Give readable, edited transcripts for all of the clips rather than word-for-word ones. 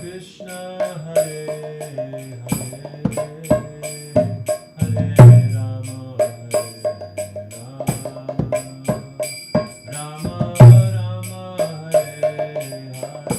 Krishna, Hare Hare, Hare Rama, Rama Rama, Hare Hare.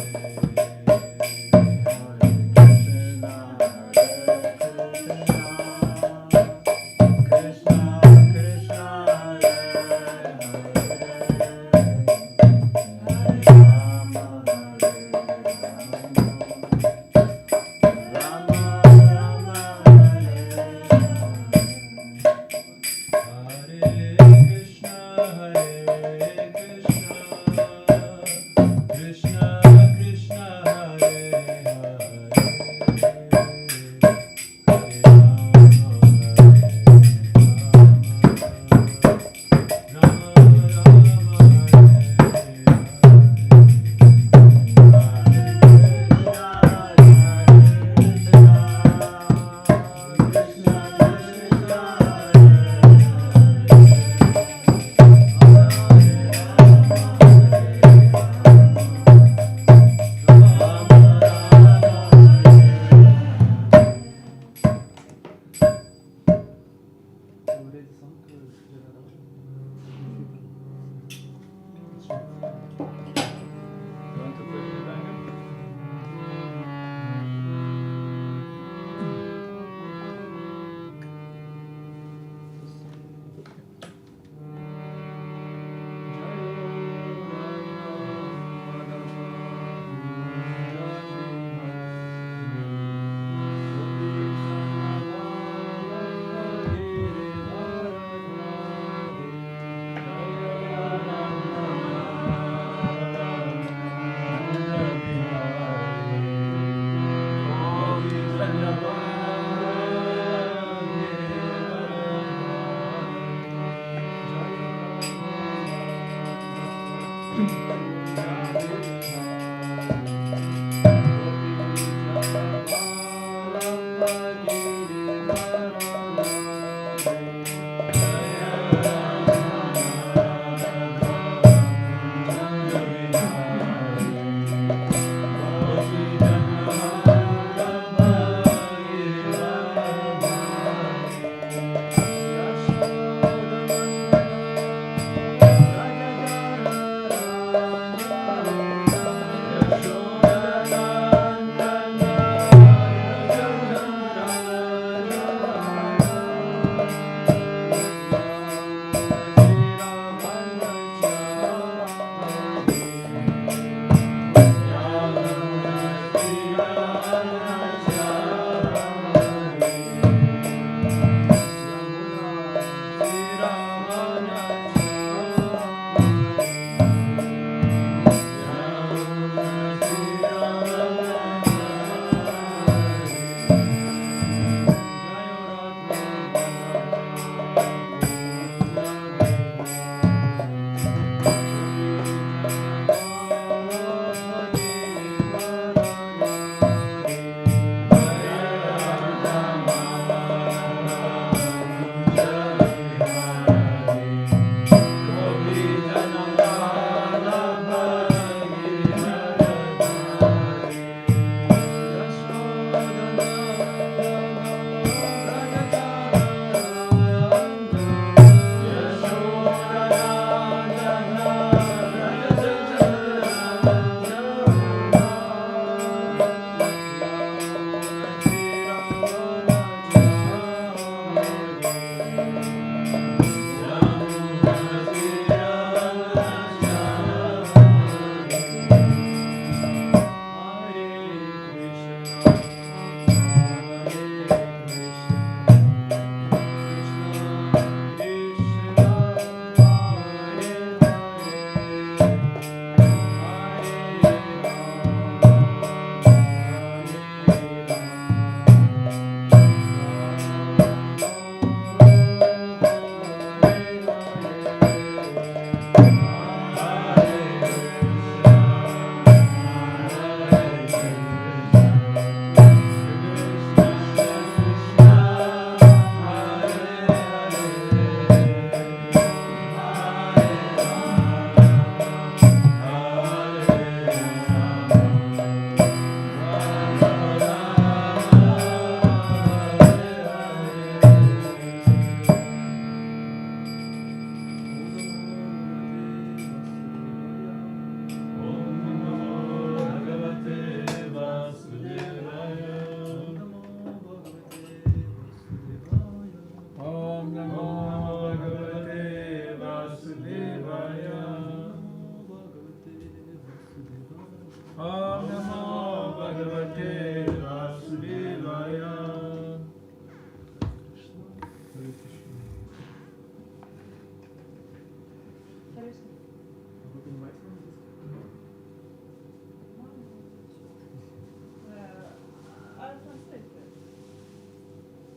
translate it.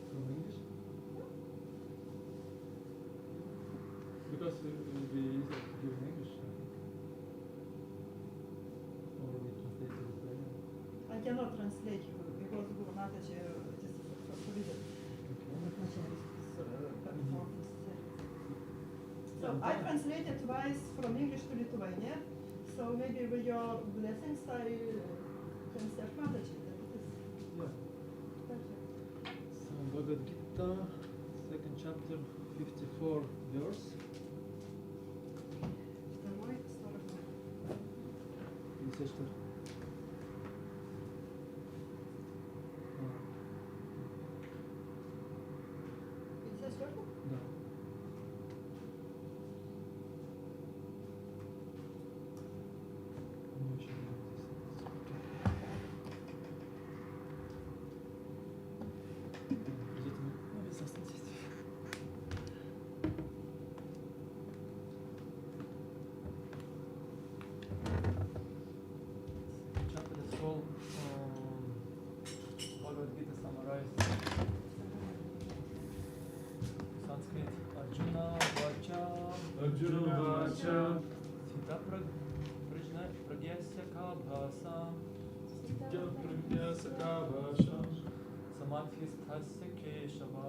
From English? Because it will be easier to give in English, I think. Or we translate it in Lithuanian. I cannot translate because Guru Mataji, this is forbidden. So I translated twice from English to Lithuanian. So maybe with your blessings I can serve Mataji. Yeah. So Bhagavad Gita, 2nd chapter, 54 verse. Второй, 42. 54. Да. Не очень chapter is called Bhagavad Gita summarized. Sanskrit. Arjuna uvāca. Arjuna uvāca. Sthita-prajñasya ka bhāṣā. Sthita-prajñasya ka bhāṣā. Samādhi-sthasya keśava.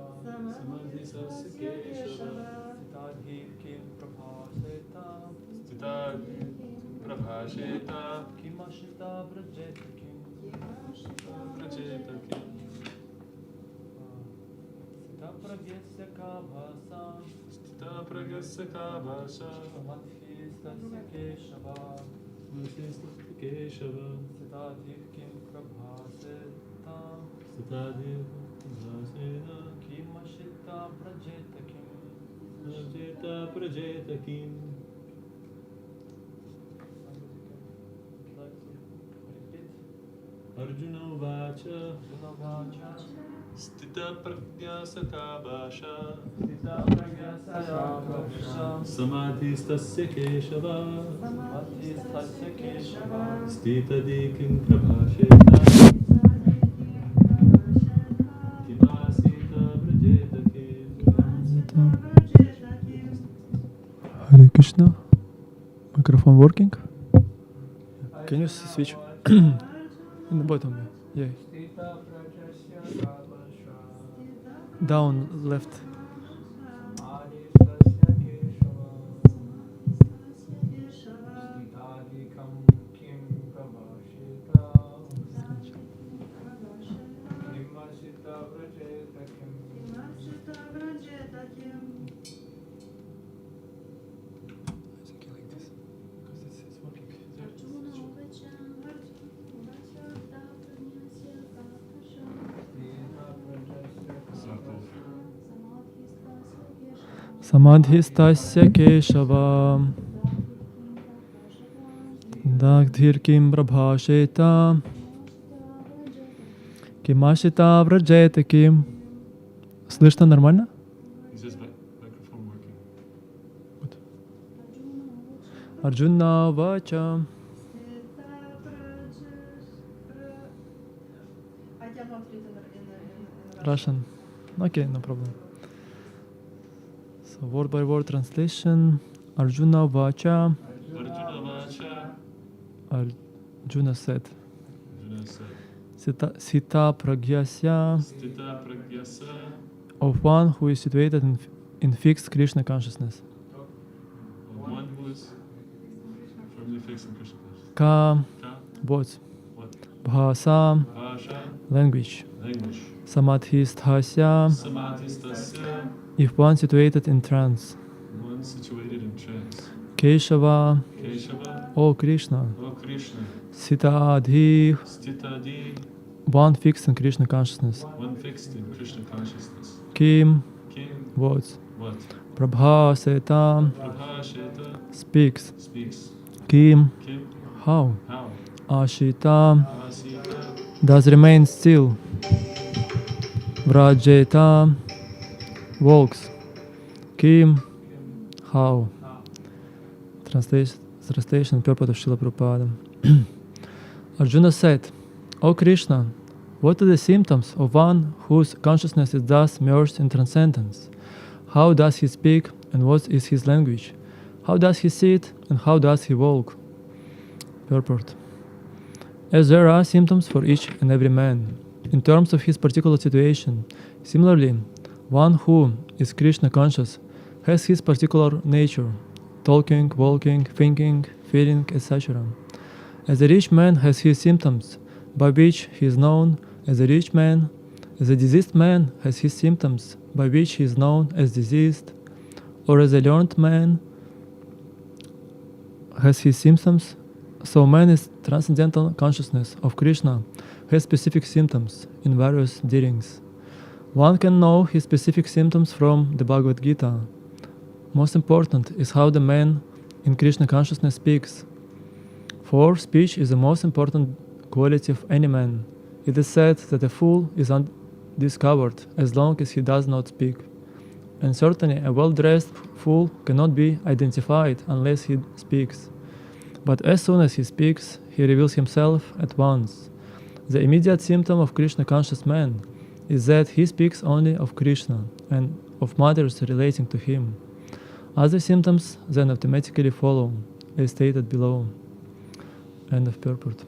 Samādhi-sthasya keśava. Sthita-dhīḥ prabhāṣeta. Sthita-dhīḥ prabhāṣeta. Kimāṣita vrajeta Vrajeta kim. Sthita-prajñasya ka bhāṣā. Sthita-prajñasya ka bhāṣā. Samādhi-sthasya keśava. Samādhi-sthasya keśava. Sthita-dhīḥ prabhāṣeta. Sthita-dhīḥ prabhāṣeta. Kimāṣita vrajeta Vrajeta kim. Arjuna uvāca. Sthita-prajñasya ka bhāṣā. Samādhi-sthasya keśava. Sthita-dhīḥ prabhāṣeta. Kim-āsīta vrajeta kim. Hare Krishna. Microphone working? Can you switch? In the bottom. Yeah. Down left. Samādhi-sthasya keśava. Dāgdhir-kim prabhāṣeta. Kimāṣita vrajeta kim. Слышно нормально? Is this microphone working? Вот. Arjuna uvāca. I cannot read in Russian. Okay, no problem. So word by word translation. Arjuna uvāca. Arjuna uvāca. Arjuna said. Arjuna said. Sthita-prajñasya. Sthita-prajñasya. Of one who is situated in fixed Kṛṣṇa consciousness. One who is firmly fixed in Kṛṣṇa consciousness. Ka. Ka. What? What? Bhāṣā. Bhāṣā. Language. Language. Samādhi-sthasya. Samādhi-sthasya. If one situated in trance. One situated in trance. Keśava. Keśava. O Kṛṣṇa. O Kṛṣṇa. Sthita-dhīḥ. Sthita-dhīḥ. One fixed in Kṛṣṇa consciousness. One fixed in Kṛṣṇa consciousness. Kim. Kim. What? What? Prabhāṣeta. Prabhāṣeta. Speaks. Speaks. Kim. Kim. How? How? āsīta. āsīta. Does remain still. Vrajeta. Walks. Kim. How? Translation purport of Srila Prabhupada. Arjuna said, O Kṛṣṇa, What are the symptoms of one whose consciousness is thus merged in transcendence? How does he speak, and what is his language? How does he sit, and how does he walk? Purport. As there are symptoms for each and every man, in terms of his particular situation, similarly, one who is Krishna conscious has his particular nature, talking, walking, thinking, feeling, etc. As a rich man has his symptoms, by which he is known as a rich man, as a diseased man has his symptoms, by which he is known as diseased, or as a learned man has his symptoms, so man's transcendental consciousness of Krishna has specific symptoms in various dealings. One can know his specific symptoms from the Bhagavad Gita. Most important is how the man in Krishna consciousness speaks. For speech is the most important quality of any man. It is said that a fool is undiscovered as long as he does not speak. And certainly a well-dressed fool cannot be identified unless he speaks. But as soon as he speaks, he reveals himself at once. The immediate symptom of Krishna conscious man is that he speaks only of Krishna and of matters relating to him. Other symptoms then automatically follow, as stated below. End of purport.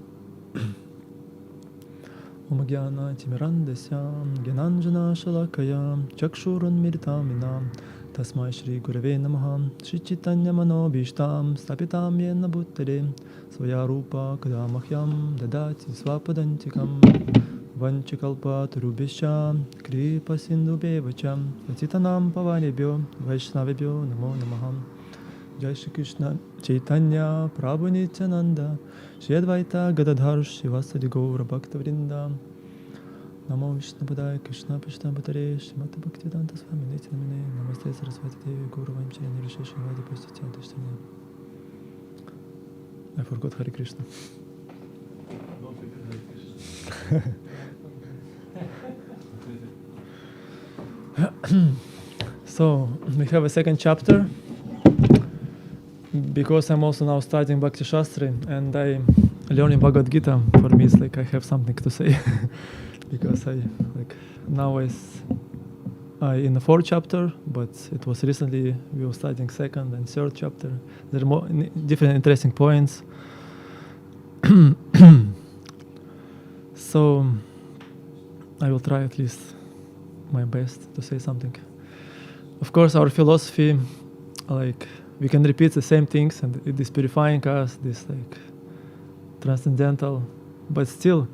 Om Gyana Timirandasya Gyananjana Shalakaya Chakshurunmiritamina Tasmai Shri Gurave Namaha Shri Chaitanya Manobhishtam Stapitam Yena Bhuttare Svaya Rupa Kadamahyam Dadati Swapadantikam Vanchikalpa Turubhisha Kripa Sindhubhevacham Patitanam Pavanebhyo Vaishnavebhyo Namo Namaham Jai Shri Krishna Chaitanya Prabhu Nityananda Shri Advaita Gadadhar Shivasadi Gaura Bhakta Vrinda Namo Vishnu Padaya Krishna Prishna Bhatare Shrimati Bhaktivedanta Swami Nityanamine Namaste Saraswati Devi Guru Vamchari Nirishesha Vadi Pastitya Dashtani. I forgot Hare Krishna. Don't forget Hare Krishna. So, we have a second chapter. Because I'm also now studying Bhakti Shastri and I learning Bhagavad Gita, for me it's like I have something to say. Because I in the fourth chapter, but it was recently we were studying second and third chapter. There are more different interesting points. So I will try at least my best to say something. Of course, our philosophy, like we can repeat the same things and it is purifying us, this like transcendental, but still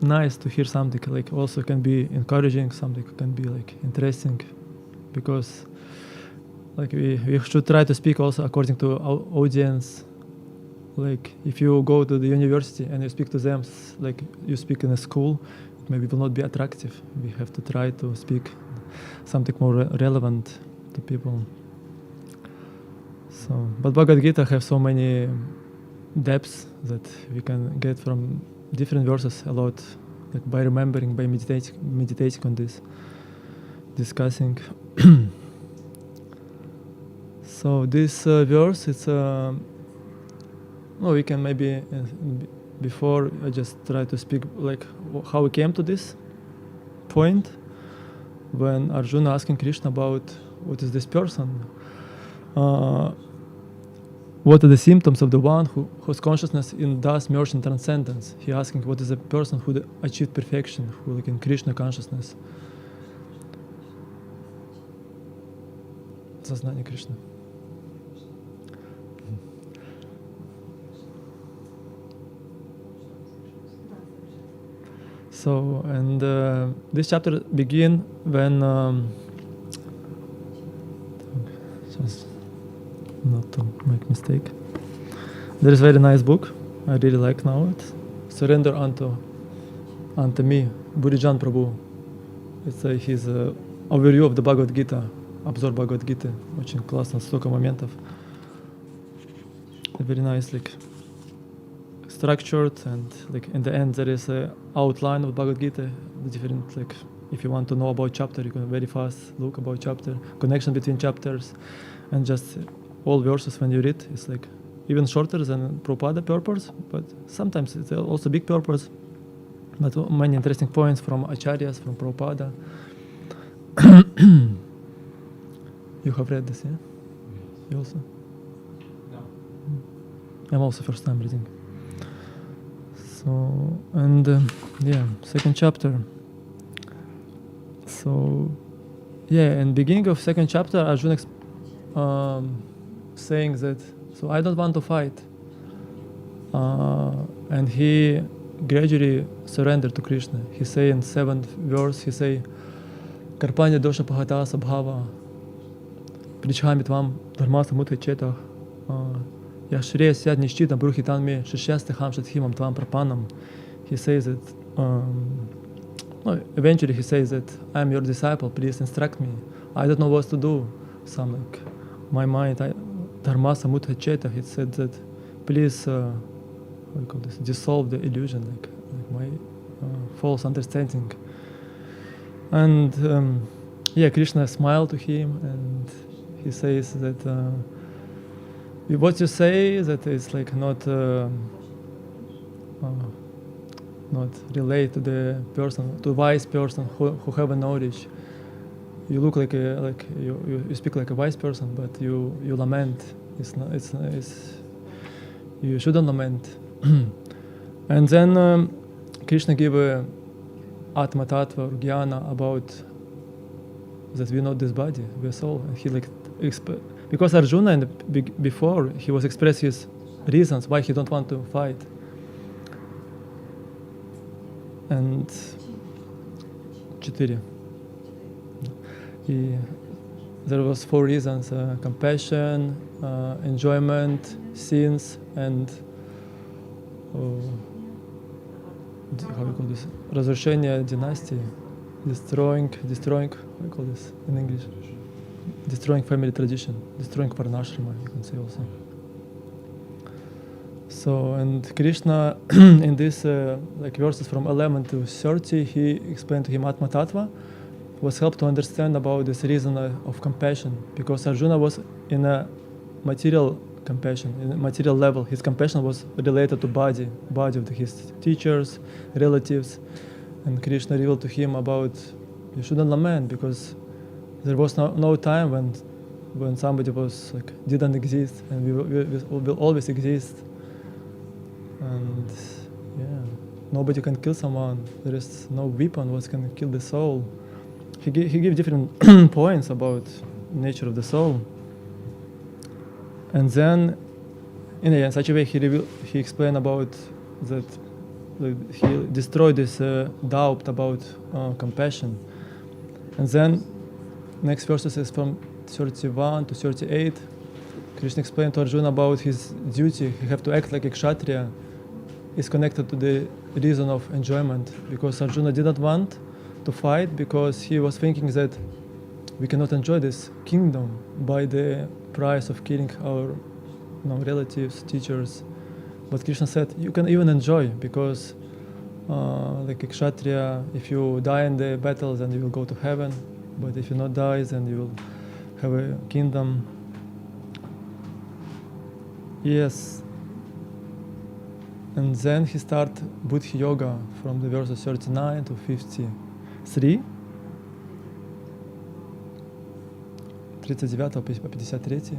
nice to hear something like also can be encouraging, something can be like interesting, because like we should try to speak also according to our audience. Like if you go to the university and you speak to them like you speak in a school, it maybe will not be attractive. We have to try to speak something more relevant to people. So, but Bhagavad Gita have so many depths that we can get from different verses a lot, like by remembering, by meditating on this, discussing. So this verse, it's we can maybe before I just try to speak like how we came to this point when Arjuna asking Krishna about what is this person. What are the symptoms of the one whose consciousness in thus merged in transcendence? He asking what is a person who achieved perfection, who like in Krishna consciousness. Saznание Krishna. So, and this chapter begin when just not to make mistake. There is very nice book. I really like now it. Surrender unto me, Burijan Prabhu. It's his overview of the Bhagavad Gita, обзор Bhagavad Gita. Очень классно, столько моментов. Very nice, like structured, and like in the end there is a outline of Bhagavad Gita. The different, like if you want to know about chapter, you can very fast look about chapter, connection between chapters, and just all verses when you read, it's like even shorter than Prabhupada purpose, but sometimes it's also big purpose. But many interesting points from Acharyas, from Prabhupada. You have read this, yeah? You also? No. I'm also first time reading. So, and second chapter. So, in beginning of second chapter, Arjuna saying that, so I don't want to fight. And he gradually surrendered to Kṛṣṇa. He say in 7th verse, he say, Karpanya dosha pahata sabhava, pričhami tvam dharma samudhichetah, yashreya syad nishchitam bruhitan me, shishastiham shatхimam tvam prapanam. He says that, eventually he says that, I'm your disciple, please instruct me. I don't know what to do. Some like, my mind, dharma samudhichetah, he said that, please, dissolve the illusion, like my false understanding. And Kṛṣṇa smiled to him, and he says that what you say that is like not relate to the person, to wise person who have a knowledge. You look like you speak like a wise person, but you lament. You shouldn't lament. And then Kṛṣṇa gave a atma tattva or jnana about that we're not this body, we're soul. And he because Arjuna before he was expressing his reasons why he don't want to fight. And 4. There was 4 reasons: compassion, enjoyment, sins, and how you call this? Разрушение династии, destroying. How you call this in English? Destroying family tradition, destroying varnashrama, you can say also. So, and Kṛṣṇa in this verses from 11 to 30, he explained to him Atma Tattva, was helped to understand about this reason of compassion, because Arjuna was in a material compassion, in a material level. His compassion was related to body of his teachers, relatives, and Kṛṣṇa revealed to him about you shouldn't lament, because there was no time when somebody was didn't exist, and we will always exist. And nobody can kill someone. There is no weapon what can kill the soul. He gave different points about nature of the soul. And then, in such a way, he explained about that he destroyed this doubt about compassion. And then, next verses is from 31 to 38. Kṛṣṇa explained to Arjuna about his duty. He have to act like a kshatriya. Is connected to the reason of enjoyment, because Arjuna didn't want to fight because he was thinking that we cannot enjoy this kingdom by the price of killing our relatives, teachers. But Kṛṣṇa said you can even enjoy, because like a kshatriya, if you die in the battles, then you will go to heaven. But if you not die, then you will have a kingdom. Yes. And then he started Buddhi Yoga from the verses 39 to 53. 39 по 53.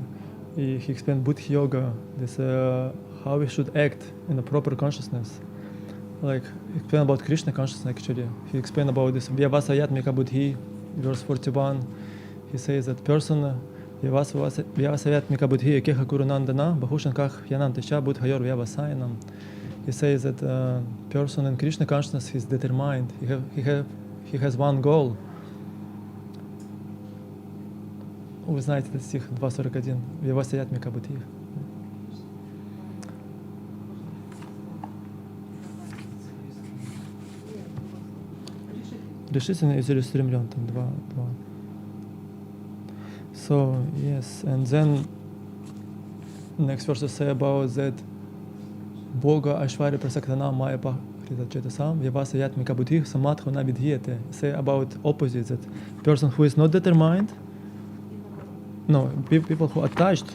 He explained Buddhi Yoga, this how we should act in a proper consciousness. Like, he explained about Kṛṣṇa consciousness actually. He explained about this Vyavasayatmika Buddhi, verse 41. He says that person Vyavasayatmika Buddhi Keha Kurunandana Bahushankach Yanantisha Buddhayor Vyavasayanam. He says that person in Kṛṣṇa consciousness is determined. He has one goal. Вы знаете этот стих 2.41. Vyavasayatmika Buddhi. Решительно и целеустремлен, там 2. So, yes, and then next verses say about that Бога Ашвари Прасактана Майя Пахрита Сам, Vyavasayatmika Buddhi Samadho na vidhyate. Say about opposite, that person who is not determined, people who are attached,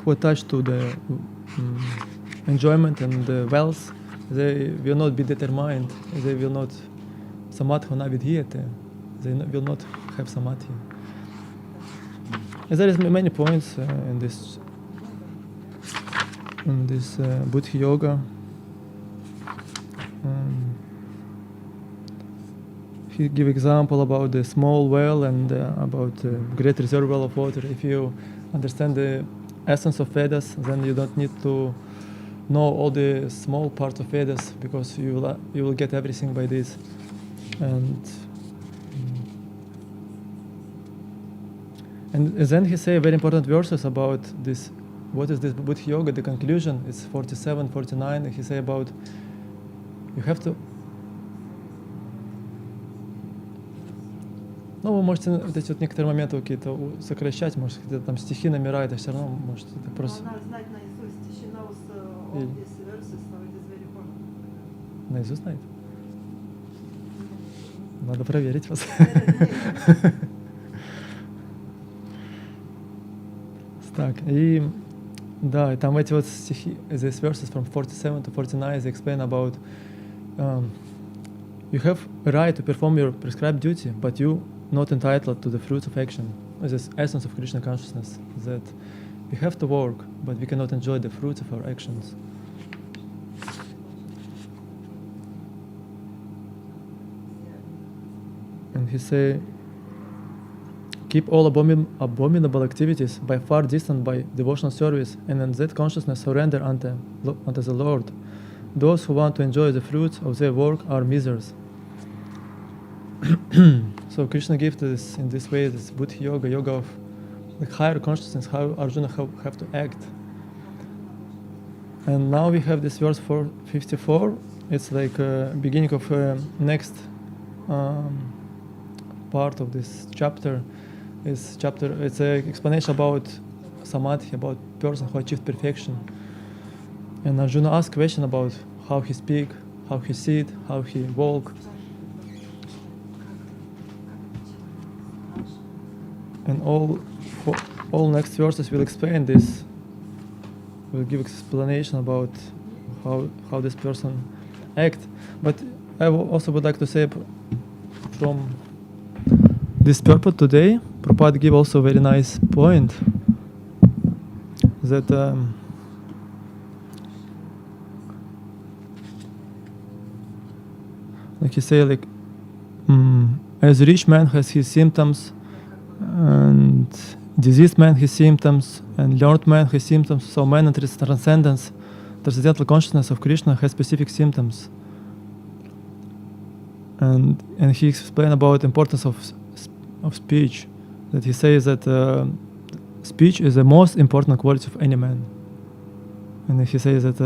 who attached to the enjoyment and wealth, they will not be determined. They will not samādhi-sthasya. They will not have samadhi. And there is many points in this Buddha yoga. He give example about the small well and about great reservoir of water. If you understand the essence of Vedas, then you don't need to know all the small parts of Vedas, because you will get everything by this. And then he say very important verses about this. What is this Buddha yoga? The conclusion is 47, 49. He say about you have to. Ну, вы можете вот эти вот некоторые моменты какие-то сокращать, может, какие-то там стихи набирать, а все равно можете это просто... Знать наизусть, she knows all these verses, so it is very important. Наизусть знает? Надо проверить вас. Так, и да, и там эти вот стихи, these verses from 47 to 49, they explain about you have a right to perform your prescribed duty, but you not entitled to the fruits of action. This essence of Krishna consciousness, that we have to work, but we cannot enjoy the fruits of our actions. And he say, keep all abominable activities by far distant by devotional service, and in that consciousness surrender unto the Lord. Those who want to enjoy the fruits of their work are misers. So Krishna gives us in this way this Buddha yoga of the higher consciousness, how Arjuna have to act. And now we have this verse 54. It's like beginning of next part of this chapter. It's an explanation about samadhi, about person who achieved perfection. And Arjuna asked question about how he speak, how he sit, how he walk. And all next verses will explain this. Will give explanation about how this person act. But I also would like to say from this purpose today, Prabhupada give also a very nice point that like he say, like as a rich man has his symptoms, and diseased man his symptoms, and learned man his symptoms, so man in transcendency, transcendental consciousness of Krishna has specific symptoms. And he explained about the importance of speech, that he says that speech is the most important quality of any man. And he says that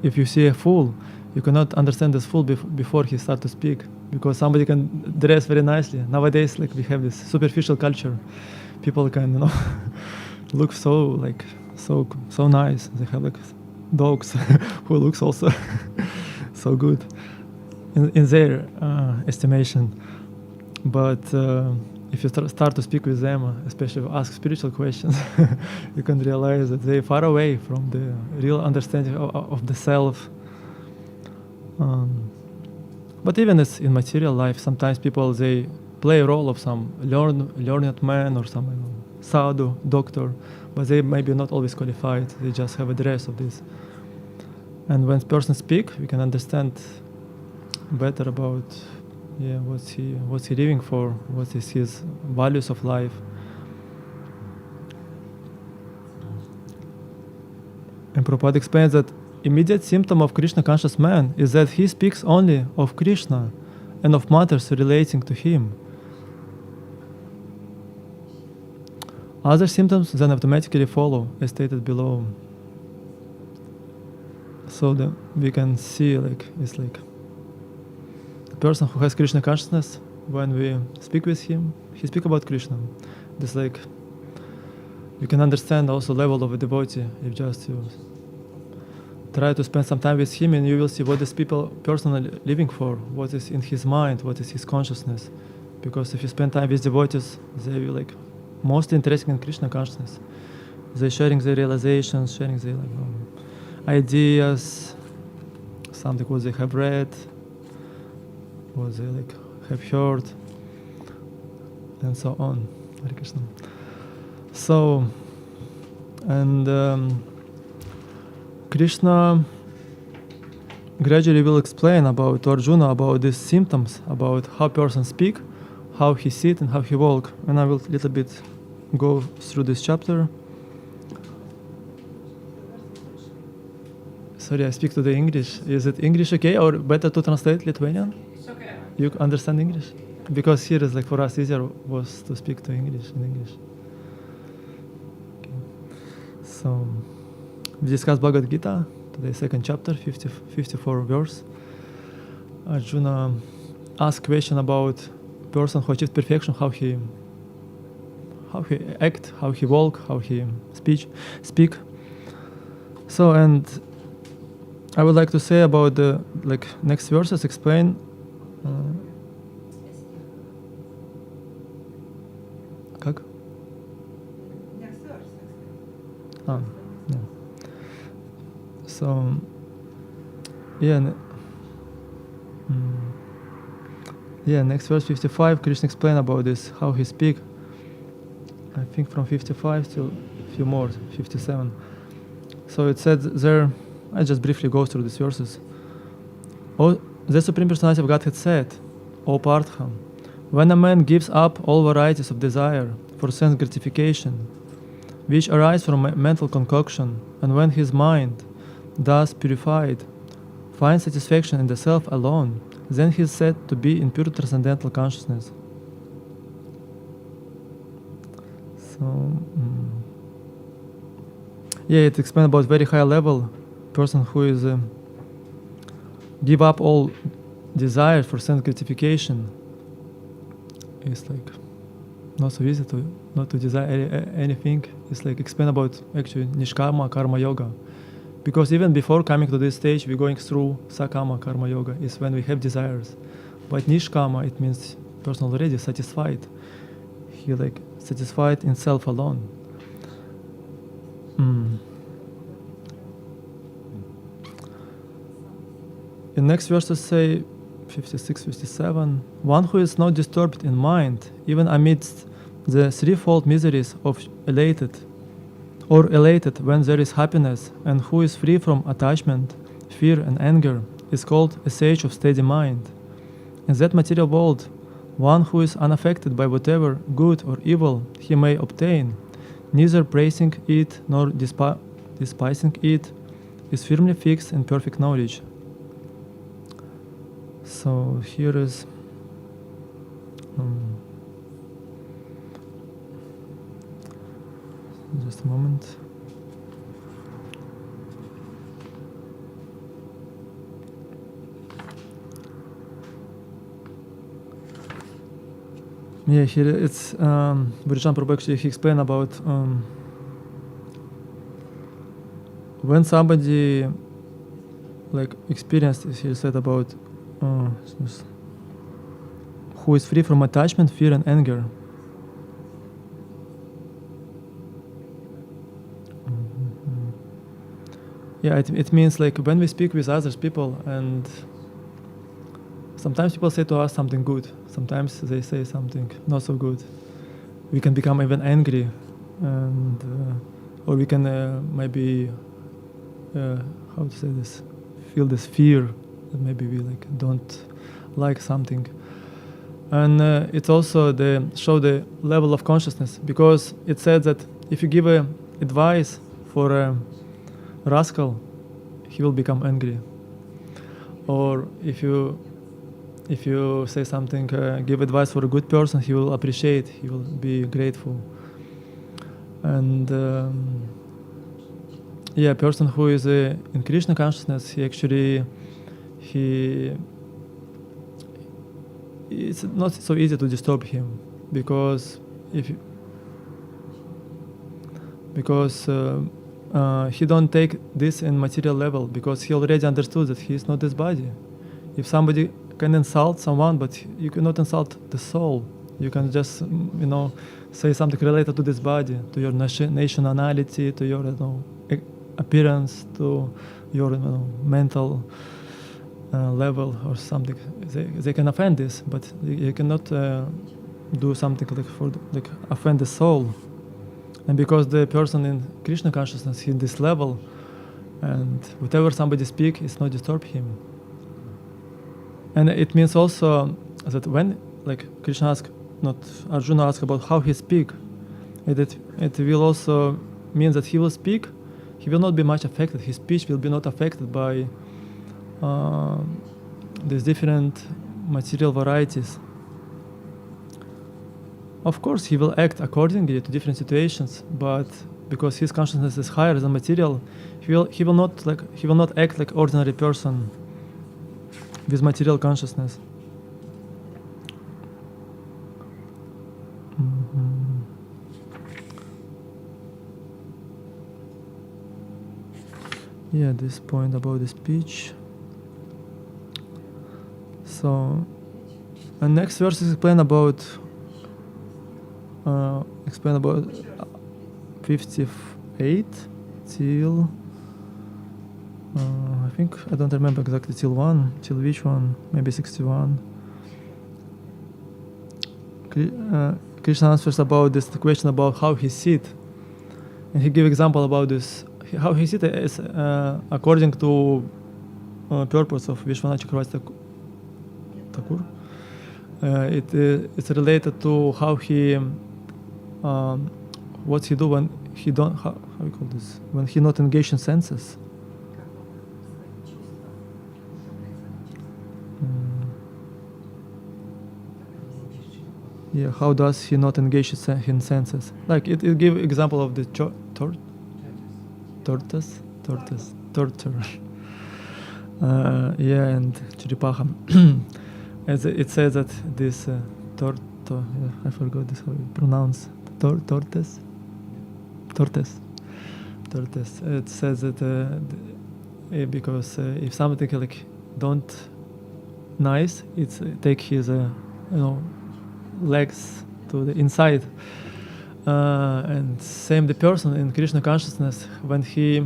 if you see a fool, you cannot understand this fool before he starts to speak, because somebody can dress very nicely. Nowadays, like we have this superficial culture, people can look so nice. They have like dogs who looks also so good in their estimation. But if you start to speak with them, especially ask spiritual questions, you can realize that they're far away from the real understanding of the self. But even as in material life, sometimes people, they play a role of some learned man or some sadhu, doctor, but they maybe not always qualified. They just have a dress of this. And when person speak, we can understand better about what's he living for, what is his values of life. And Prabhupada explains that immediate symptom of Krishna conscious man is that he speaks only of Krishna and of matters relating to him. Other symptoms then automatically follow, as stated below. So that we can see, like it's like the person who has Krishna consciousness, when we speak with him, he speaks about Krishna. It's like you can understand also level of a devotee if just you try to spend some time with him, and you will see what this person are living for, what is in his mind, what is his consciousness. Because if you spend time with devotees, they will like mostly interested in Krishna consciousness. They sharing their realizations, sharing their ideas, something what they have read, what they have heard, and so on. Hare Krishna. So, and Krishna gradually will explain about to Arjuna about these symptoms, about how person speak, how he sit, and how he walk. And I will little bit go through this chapter. Sorry, I speak to the English. Is it English okay, or better to translate Lithuanian? It's okay. You understand English? Because here is for us easier was to speak to English in English. Okay. So we discussed Bhagavad Gita today, second chapter, 54 verse. Arjuna asked question about person who achieved perfection, how he act, how he walk, how he speak. So, and I would like to say about the next verses, explain как? Next verse. Yeah. So, yeah. Next verse 55, Krishna explained about this, how he speak. I think from 55 till a few more, 57. So it said there, I just briefly go through these verses. Oh, the Supreme Personality of Godhead said, O Partha, when a man gives up all varieties of desire for sense gratification, which arise from mental concoction, and when his mind, thus purified, finds satisfaction in the self alone, then he is said to be in pure transcendental consciousness. So, it explains about very high level person who is give up all desire for sense gratification. It's not so easy not to desire anything. It's explain about actually nishkama karma yoga. Because even before coming to this stage, we're going through sakama karma yoga. Is when we have desires. But nishkama, it means person already satisfied. He satisfied in self alone. The next verses say, 56, 57, one who is not disturbed in mind, even amidst the threefold miseries of elated when there is happiness, and who is free from attachment, fear, and anger, is called a sage of steady mind. In that material world, one who is unaffected by whatever good or evil he may obtain, neither praising it nor despising it, is firmly fixed in perfect knowledge. So here is just a moment. Yeah, here it's Bhagavad Prabhu actually he explained about when somebody experienced this, he said about who is free from attachment, fear, and anger. Yeah, it means when we speak with others people, and sometimes people say to us something good, sometimes they say something not so good. We can become even angry, and or we can maybe how to say this, feel this fear that maybe we don't like something. And it's also show the level of consciousness, because it said that if you give advice for a rascal, he will become angry. Or if you say something, give advice for a good person, he will appreciate, he will be grateful. And a person who is in Krishna consciousness, it's not so easy to disturb him, because he don't take this in material level, because he already understood that he is not this body. If somebody can insult someone, but you cannot insult the soul, You can just, say something related to this body, to your nationality, to your appearance, to your mental level or something. They can offend this, but you cannot do something like offend the soul. And because the person in Krishna consciousness is in this level, and whatever somebody speak, it's not disturb him. And it means also that when Krishna Arjuna asked about how he speak, it will also mean that he will speak, he will not be much affected. His speech will be not affected by these different material varieties. Of course, he will act accordingly to different situations, but because his consciousness is higher than material, he will not act like ordinary person with material consciousness. Yeah, this point about the speech. So, and next verse is explain about 58 till I think I don't remember exactly till which one, maybe 61. Krishna answers about this question about how he sit, and he give example about this. How he sit is according to purpose of Vishwanath Chakravarti Thakur. It's related to how he what he do when he don't how we call this, when he not engaged in senses. Yeah, how does he not engage in senses? Like it give example of the tortoise. Yeah, and chiripaha. As it says that this I forgot this how you pronounce tortoise. It says that because if something like don't nice, it's take his legs to the inside, and same the person in Krishna consciousness, when he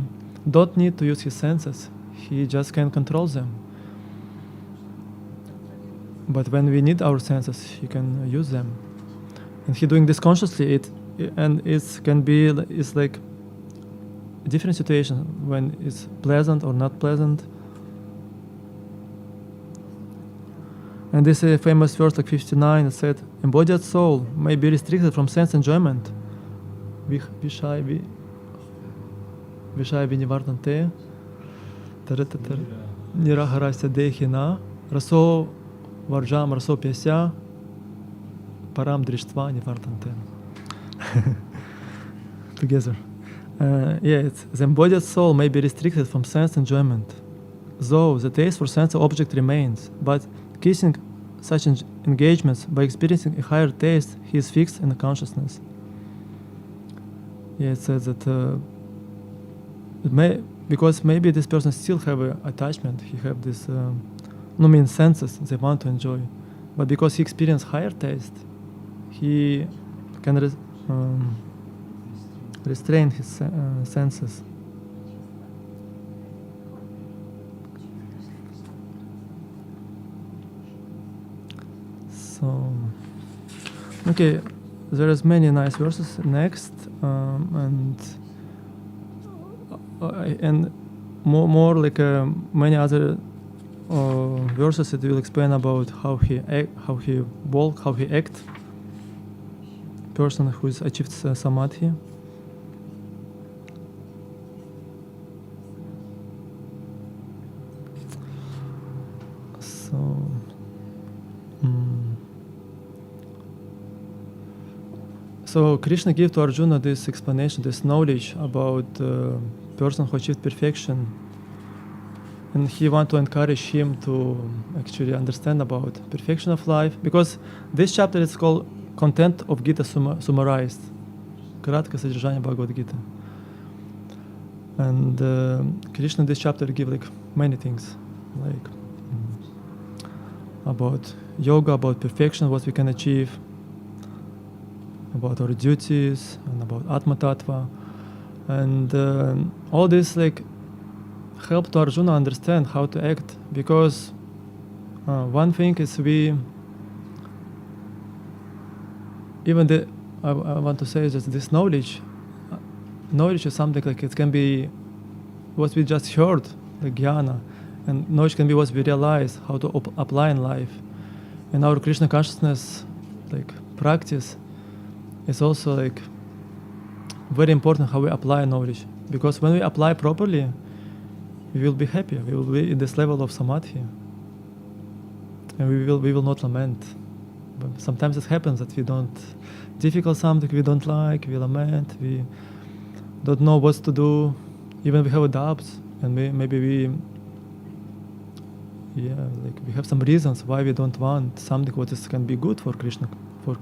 don't need to use his senses, he just can control them. But when we need our senses, he can use them, and he doing this consciously. It can be it's like a different situation when it's pleasant or not pleasant. And this famous verse, like 59, it said, "Embodied soul may be restricted from sense enjoyment. Vishaya vinivartante, niraharasya dehina, raso varjam raso pyasya, param drishtva nivartante." Together. The embodied soul may be restricted from sense enjoyment, though the taste for sense object remains, but kissing such engagements by experiencing a higher taste, he is fixed in the consciousness. It says that because maybe this person still have an attachment, he have this senses they want to enjoy, but because he experienced higher taste, he can restrain his senses. So, okay, there is many nice verses next, and more like many other verses that will explain about how he walk, how he act. Person who has achieved samadhi. So Krishna gave to Arjuna this explanation, this knowledge about the person who achieved perfection, and he want to encourage him to actually understand about perfection of life, because this chapter is called Content of Gita Summarized, краткое содержание Bhagavad-gīta. And Krishna in this chapter give like many things, like about yoga, about perfection, what we can achieve, about our duties, and about Atma Tattva. And all this help to Arjuna understand how to act, because one thing is I want to say is that this knowledge is something it can be what we just heard, like jnana, and knowledge can be what we realize, how to apply in life. In our Krishna consciousness practice, it's also very important how we apply knowledge, because when we apply properly, we will be happy. We will be in this level of samadhi, and we will not lament. But sometimes it happens that we don't difficult something we don't like, we lament, we don't know what to do, even we have doubts, and we have some reasons why we don't want something what can be good for Krishna, for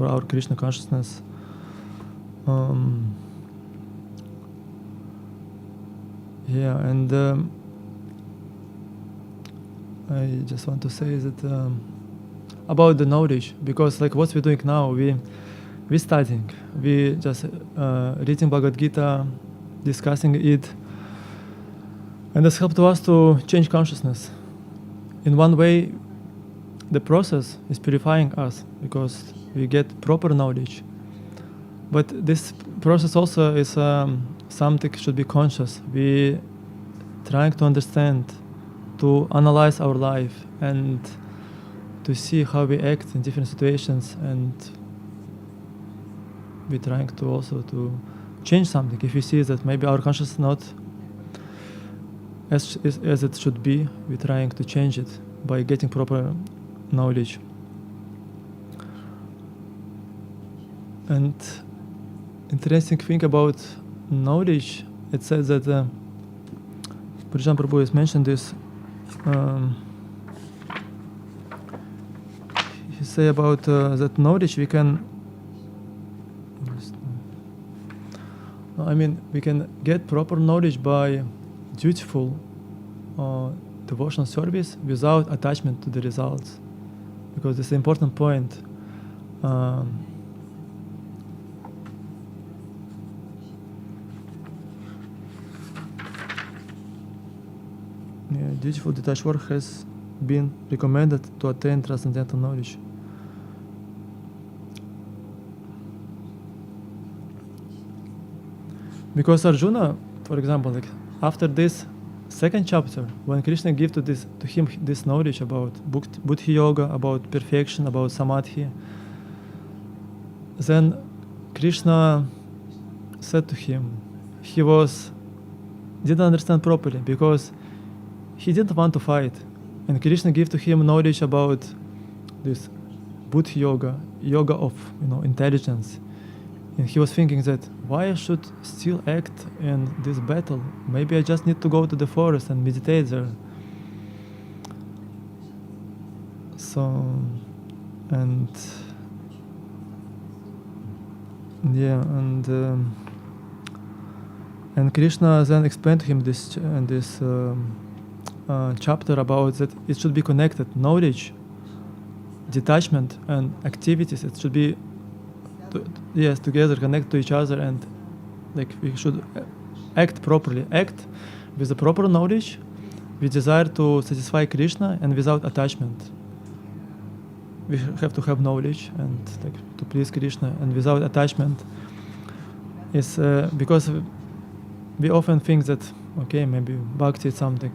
our Krishna consciousness. And I just want to say that about the knowledge, because what we're doing now, we're studying, we just reading Bhagavad Gita, discussing it, and this helped us to change consciousness. In one way, the process is purifying us because we get proper knowledge. But this process also is something should be conscious. We trying to understand, to analyze our life, and to see how we act in different situations, and we're trying to also to change something. If we see that maybe our consciousness is not as it should be, we're trying to change it by getting proper knowledge. And interesting thing about knowledge, it says that Prabhu has mentioned this. He say about that knowledge we can. We can get proper knowledge by dutiful devotional service without attachment to the results, because this is an important point. Dutiful detached work has been recommended to attain transcendental knowledge. Because Arjuna, for example, after this second chapter, when Krishna gave to him this knowledge about Buddhi Yoga, about perfection, about samadhi, then Krishna said to him, he didn't understand properly because he didn't want to fight, and Krishna gave to him knowledge about this Buddhi Yoga, yoga of intelligence. And he was thinking that, why I should still act in this battle? Maybe I just need to go to the forest and meditate there. And Krishna then explained to him this chapter about that it should be connected, knowledge, detachment, and activities. It should be together, connect to each other, and we should act properly, act with the proper knowledge, with desire to satisfy Krishna, and without attachment. We have to have knowledge and to please Krishna, and without attachment is because we often think that maybe bhakti is something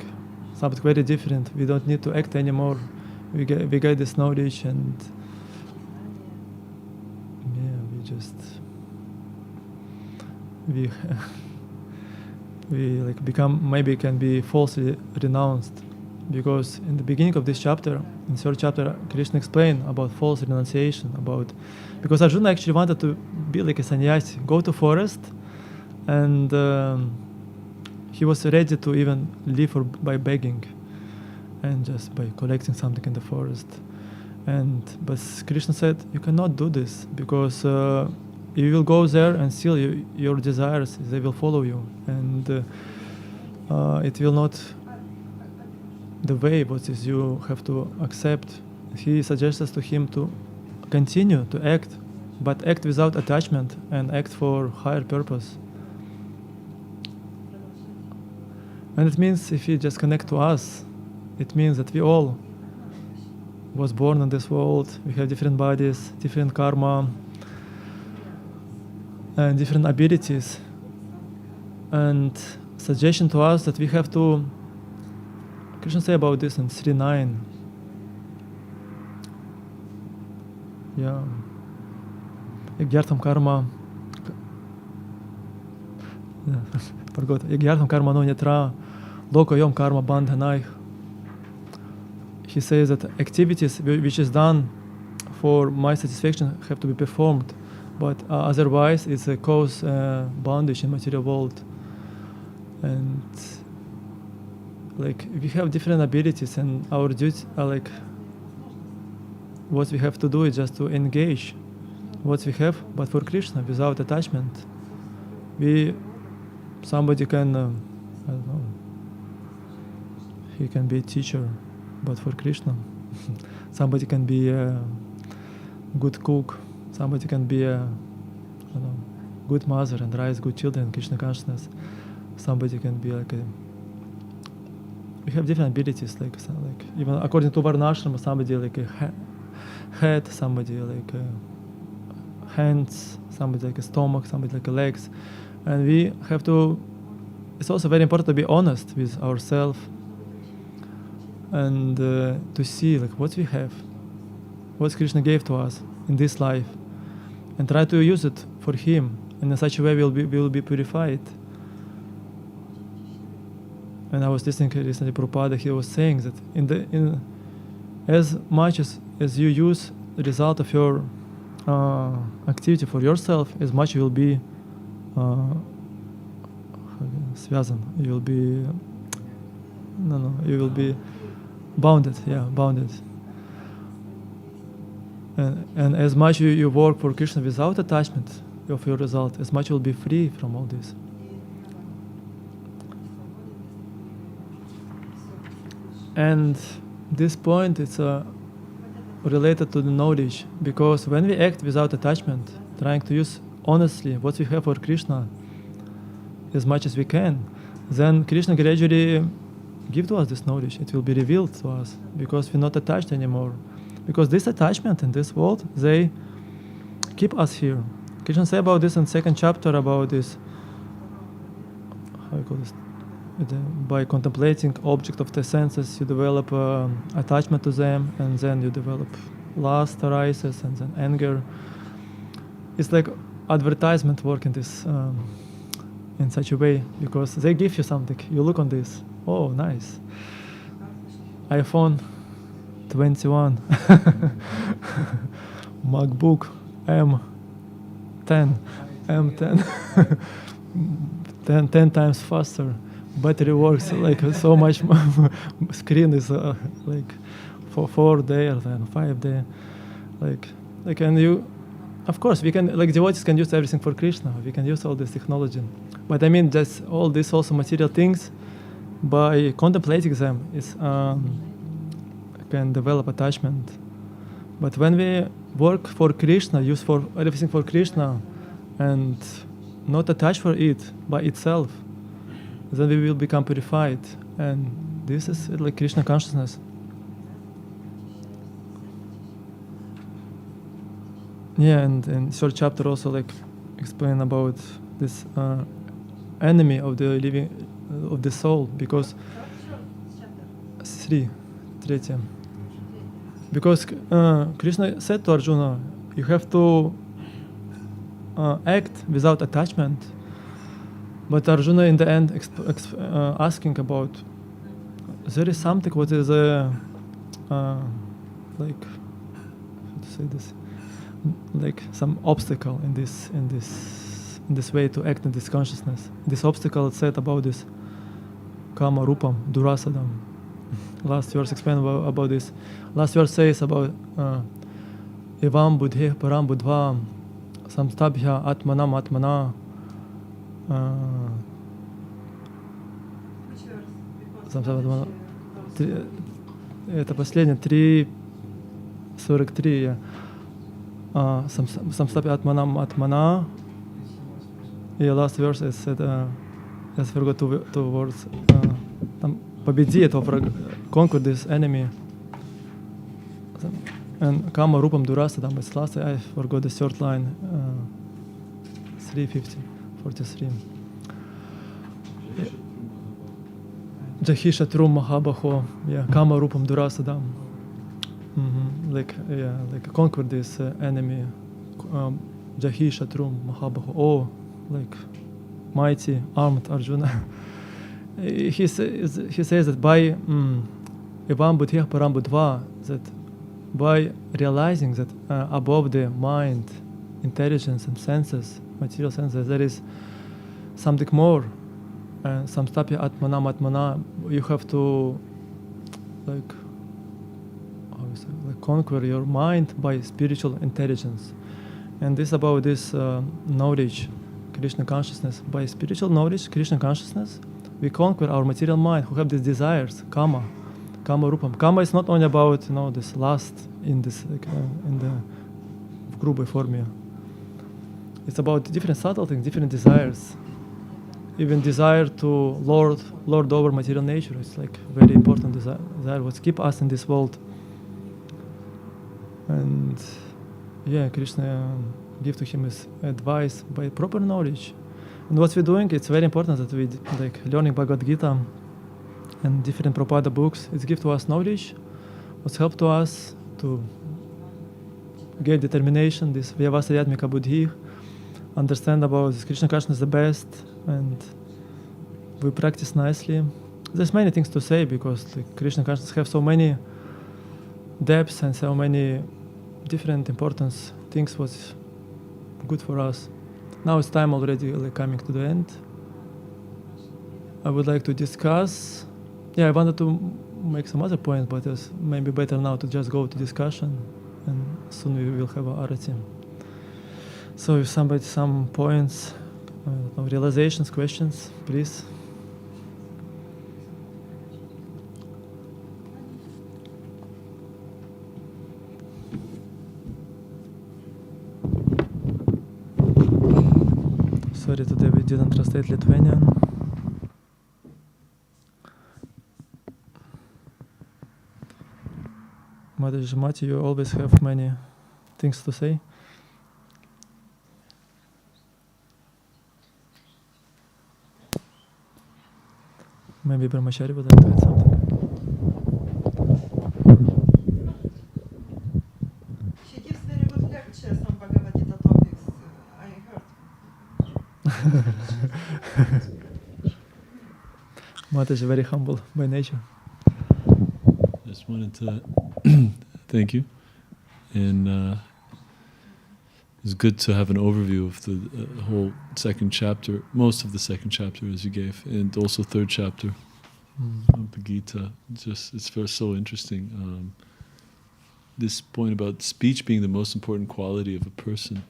very different. We don't need to act anymore. We get this knowledge, and we become, maybe can be falsely renounced, because in the beginning of this chapter, in third chapter, Krishna explained about false renunciation, because Arjuna actually wanted to be like a sannyasi, go to forest, and he was ready to even live by begging and just by collecting something in the forest. But Krishna said, you cannot do this, because you will go there and still your desires, they will follow you, and it will not the way what is you have to accept. He suggests to him to continue to act but act without attachment and act for higher purpose. And it means if we just connect to us, it means that we all was born in this world, we have different bodies, different karma, and different abilities. And suggestion to us that we have to, Kṛṣṇa say about this in 3.9. Yeah. Jak gyartam karma, forgot. Jak gyartam karma no netra, loko yom karma bandhanai. He says that activities which is done for my satisfaction have to be performed, but otherwise it's a cause bondage in material world. And like we have different abilities, and our duty like what we have to do is just to engage what we have, but for Kṛṣṇa, without attachment. Somebody can, I don't know, he can be a teacher, but for Kṛṣṇa. Somebody can be a good cook, somebody can be a, I don't know, good mother and raise good children, Kṛṣṇa consciousness. Somebody can be like we have different abilities, like even according to Varnashrama, somebody like a head, somebody like hands, somebody like a stomach, somebody like a legs. And we have to, it's also very important to be honest with ourselves and to see like what we have, what Kṛṣṇa gave to us in this life, and try to use it for Him, and in such a way we will be purified. And I was listening recently to Prabhupada, he was saying that in as much as you use the result of your activity for yourself, as much you will be связан, you will be you will be bounded, bounded. And as much you work for Kṛṣṇa without attachment of your result, as much you will be free from all this. And this point is related to the knowledge, because when we act without attachment, trying to use honestly what we have for Kṛṣṇa as much as we can, then Kṛṣṇa gradually give to us this knowledge. It will be revealed to us because we're not attached anymore. Because this attachment in this world, they keep us here. Kṛṣṇa say about this in 2nd chapter about this. How you call this? By contemplating object of the senses, you develop attachment to them, and then you develop lust arises, and then anger. It's like advertisement work in this in such a way, because they give you something. You look on this. Oh, nice. iPhone 21, MacBook M10, 10 times faster. Battery works like so much. Screen is like for 4 days and 5 days. Like and you, of course, we can, like devotees can use everything for Kṛṣṇa. We can use all this technology, but I mean just all these also material things. By contemplating them, is can develop attachment. But when we work for Kṛṣṇa, use for everything for Kṛṣṇa, and not attach for it by itself, then we will become purified. And this is like Kṛṣṇa consciousness. Yeah, and in 3rd chapter also like explain about this enemy of the living of the soul, because 3. Because Kṛṣṇa said to Arjuna, you have to act without attachment. But Arjuna in the end asking about, there is something what is like, how to say this, like some obstacle in this way to act in this consciousness. This obstacle said about this kama rupam durasadam. Last verse explain about this. Last verse says about evam buddhe param buddhvam samstabhya atmana. Это последнее, 3.43. samstapya atmanam atmana. The last verse is said, I forgot two words. Победи этого врага, conquer this enemy. And kama rupam durasa, там is last, I forgot the third line, 3:43. Jahi shatrum mahabaho, yeah, kama rupam durasa, dam. Like conquer this enemy. Jahi shatrum mahabaho. Oh, like mighty armed Arjuna. He says that by evam buddhya param buddhva, that by realizing that above the mind, intelligence and senses, material senses, there is something more. Samstapya atmanam atmana, you have to like conquer your mind by spiritual intelligence. And this about this knowledge, Krishna consciousness. By spiritual knowledge, Krishna consciousness, we conquer our material mind who have these desires, kama rupam. Kama is not only about this lust in this in the grube form. It's about different subtle things, different desires. Even desire to lord over material nature. It's like very important desire what keep us in this world. And yeah, Krishna give to him his advice by proper knowledge. And what we're doing, it's very important that we like learning Bhagavad Gita and different Prabhupada books. It's give to us knowledge, what's help to us to get determination, this vyavasayatmika buddhi, understand about this Krishna consciousness the best, and we practice nicely. There's many things to say because the Krishna consciousness have so many depths and so many different importance things was good for us. Now it's time already coming to the end. I would like to discuss. Yeah, I wanted to make some other points, but it's maybe better now to just go to discussion, and soon we will have a arati. So if somebody some points, realizations, questions, please. Sorry, today we didn't translate Lithuanian. Mati, you always have many things to say. Maybe Brahmachari would like to add something. She gives very good lectures on Bhagavad Gita topics, I heard. Mata is very humble by nature. Just wanted to thank you, and it's good to have an overview of the whole second chapter, most of the second chapter as you gave, and also third chapter of the Gita. It's very so interesting. This point about speech being the most important quality of a person.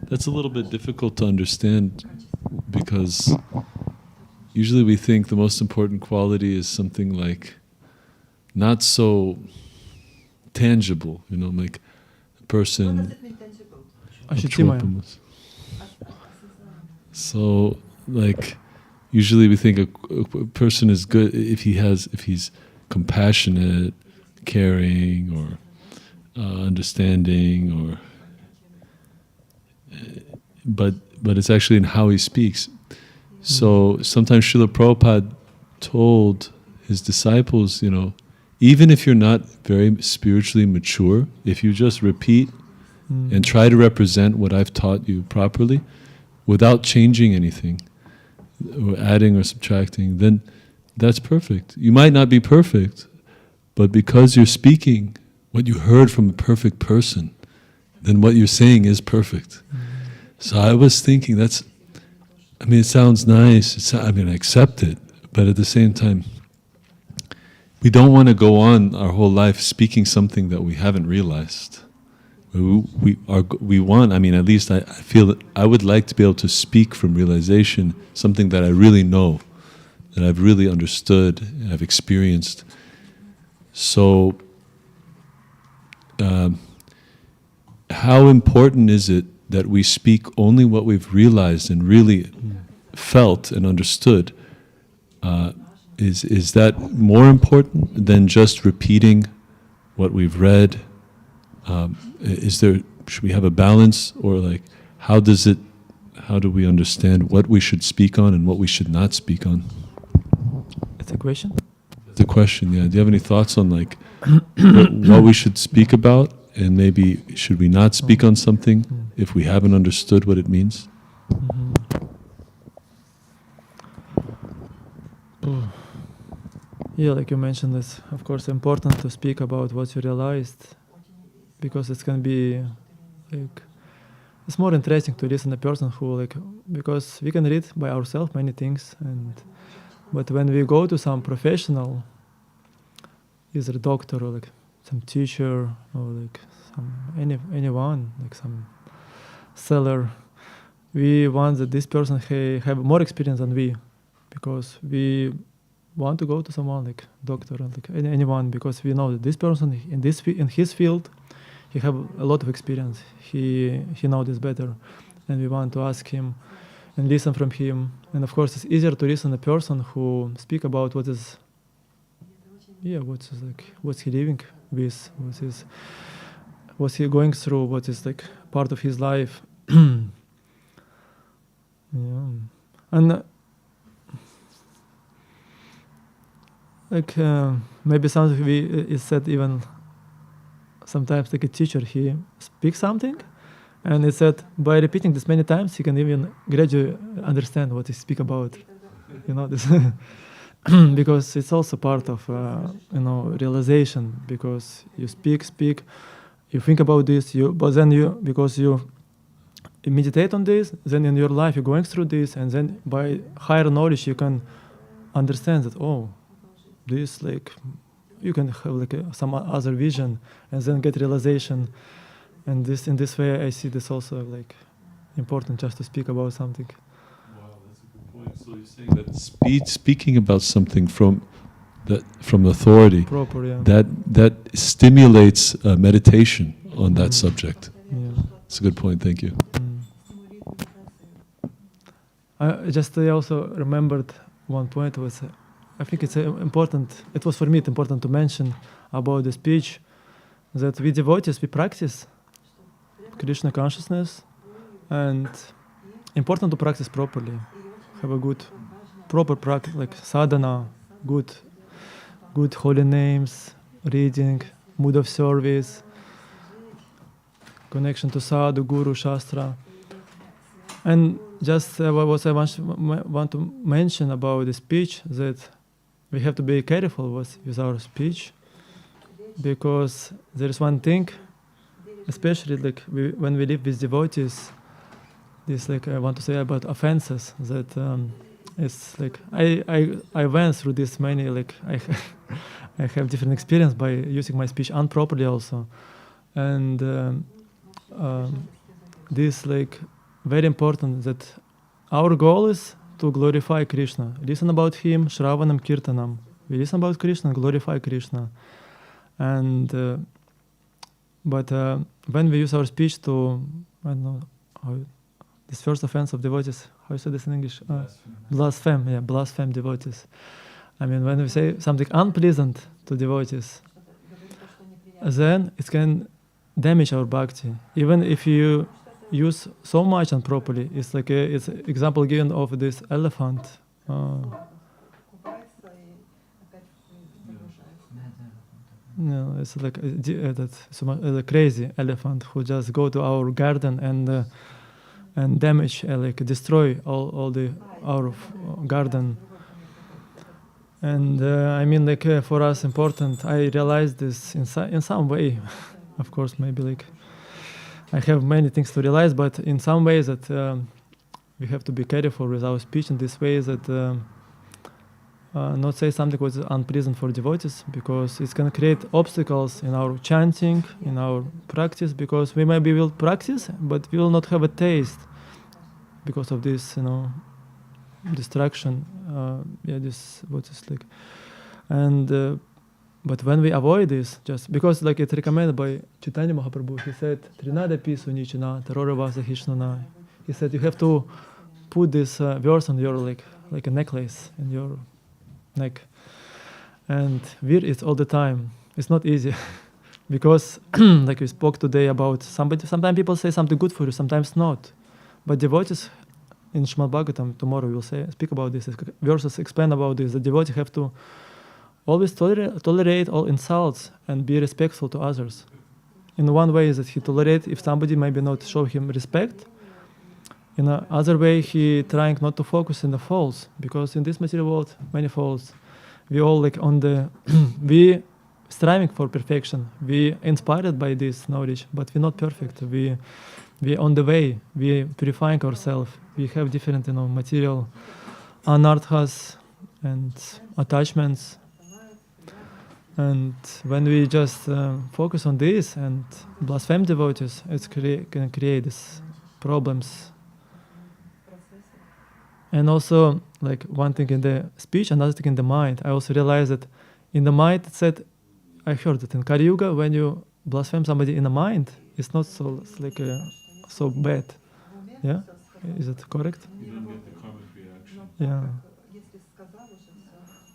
That's a little bit difficult to understand because usually we think the most important quality is something like not so tangible, like a person. What does it mean tangible? So, like, usually we think a person is good if he's compassionate, caring, or understanding, or but it's actually in how he speaks. So sometimes Srila Prabhupada told his disciples, even if you're not very spiritually mature, if you just repeat and try to represent what I've taught you properly, without changing anything, or adding or subtracting, then that's perfect. You might not be perfect, but because you're speaking what you heard from a perfect person, then what you're saying is perfect. So I was thinking it sounds nice, I accept it, but at the same time, we don't want to go on our whole life speaking something that we haven't realized. We want, at least I feel that I would like to be able to speak from realization, something that I really know, that I've really understood, I've experienced. So how important is it that we speak only what we've realized and really felt and understood? Is that more important than just repeating what we've read? Should we have a balance, or like how do we understand what we should speak on and what we should not speak on? It's a question? It's a question, yeah. Do you have any thoughts on like what we should speak about, and maybe should we not speak on something if we haven't understood what it means? Yeah, like you mentioned, it's of course important to speak about what you realized, because it can be like, it's more interesting to listen to a person who like, because we can read by ourselves many things, but when we go to some professional, either a doctor or like some teacher or like anyone, like some seller, we want that this person have more experience than we, because we want to go to someone like doctor or like anyone, because we know that this person in his field, he have a lot of experience. He knows this better, and we want to ask him and listen from him. And of course, it's easier to listen to a person who speak about what's he living with, what's he going through, what is like part of his life. Yeah. And maybe something is said even sometimes, like a teacher, he speaks something, and it said by repeating this many times, he can even gradually understand what he speak about. You know this, because it's also part of realization. Because you speak, you think about this, but then because you meditate on this, then in your life you're going through this, and then by higher knowledge you can understand that this like you can have like some other vision, and then get realization. And in this way I see this also like important, just to speak about something. Wow, that's a good point. So you're saying that speaking about something from authority, proper, yeah. that stimulates meditation on that subject. Yeah. That's a good point. Thank you. I also remembered one point was, I think it's important. It was for me important to mention about the speech, that we devotees, we practice Krishna consciousness, and important to practice properly. Have a good, proper practice, like sadhana, good holy names, reading, mood of service, connection to sadhu, guru, shastra. And just what I want to mention about the speech, that we have to be careful with our speech, because there is one thing, especially like when we live with devotees, this like I want to say about offenses, that it's like I went through this many, like I have different experience by using my speech improperly also, and this like very important, that our goal is to glorify Krishna, listen about him, Shravanam, Kirtanam. We listen about Krishna, glorify Krishna. And but when we use our speech to, I don't know how, this first offense of devotees, how you say this in English? Blaspheme devotees. I mean, when we say something unpleasant to devotees, then it can damage our bhakti. Even if you use so much improperly, it's like it's an example given of this elephant. No, it's like a crazy elephant who just go to our garden and damage, like destroy all our garden. And I mean, like for us important, I realized this in some way. Of course, maybe like I have many things to realize, but in some ways that we have to be careful with our speech in this way, that not say something which is unpleasant for devotees, because it's going to create obstacles in our chanting, in our practice, because we maybe will practice, but we will not have a taste because of this, distraction. This what is like, and But when we avoid this, just because like it's recommended by Chaitanya Mahaprabhu, he said, Trinada pisu nichana, tarorevasa hishnana. He said you have to put this verse on your like a necklace in your neck. And vir is all the time. It's not easy. Because like we spoke today about sometimes people say something good for you, sometimes not. But devotees in Srimad Bhagavatam, tomorrow we'll speak about this, verses explain about this. The devotee have to always tolerate all insults and be respectful to others. In one way is that he tolerates if somebody maybe not show him respect. In another way, he trying not to focus in the faults, because in this material world, many faults. We all like on the, we striving for perfection. We inspired by this knowledge, but we're not perfect. We on the way. We purifying ourselves. We have different, material anarthas and attachments. And when we just focus on this and blaspheme devotees, it can create these problems. And also, like one thing in the speech, another thing in the mind. I also realized that in the mind, it said, I heard that in Kali Yuga, when you blaspheme somebody in the mind, it's not so so bad. Yeah, is it correct? You don't get the karmic reaction. Yeah.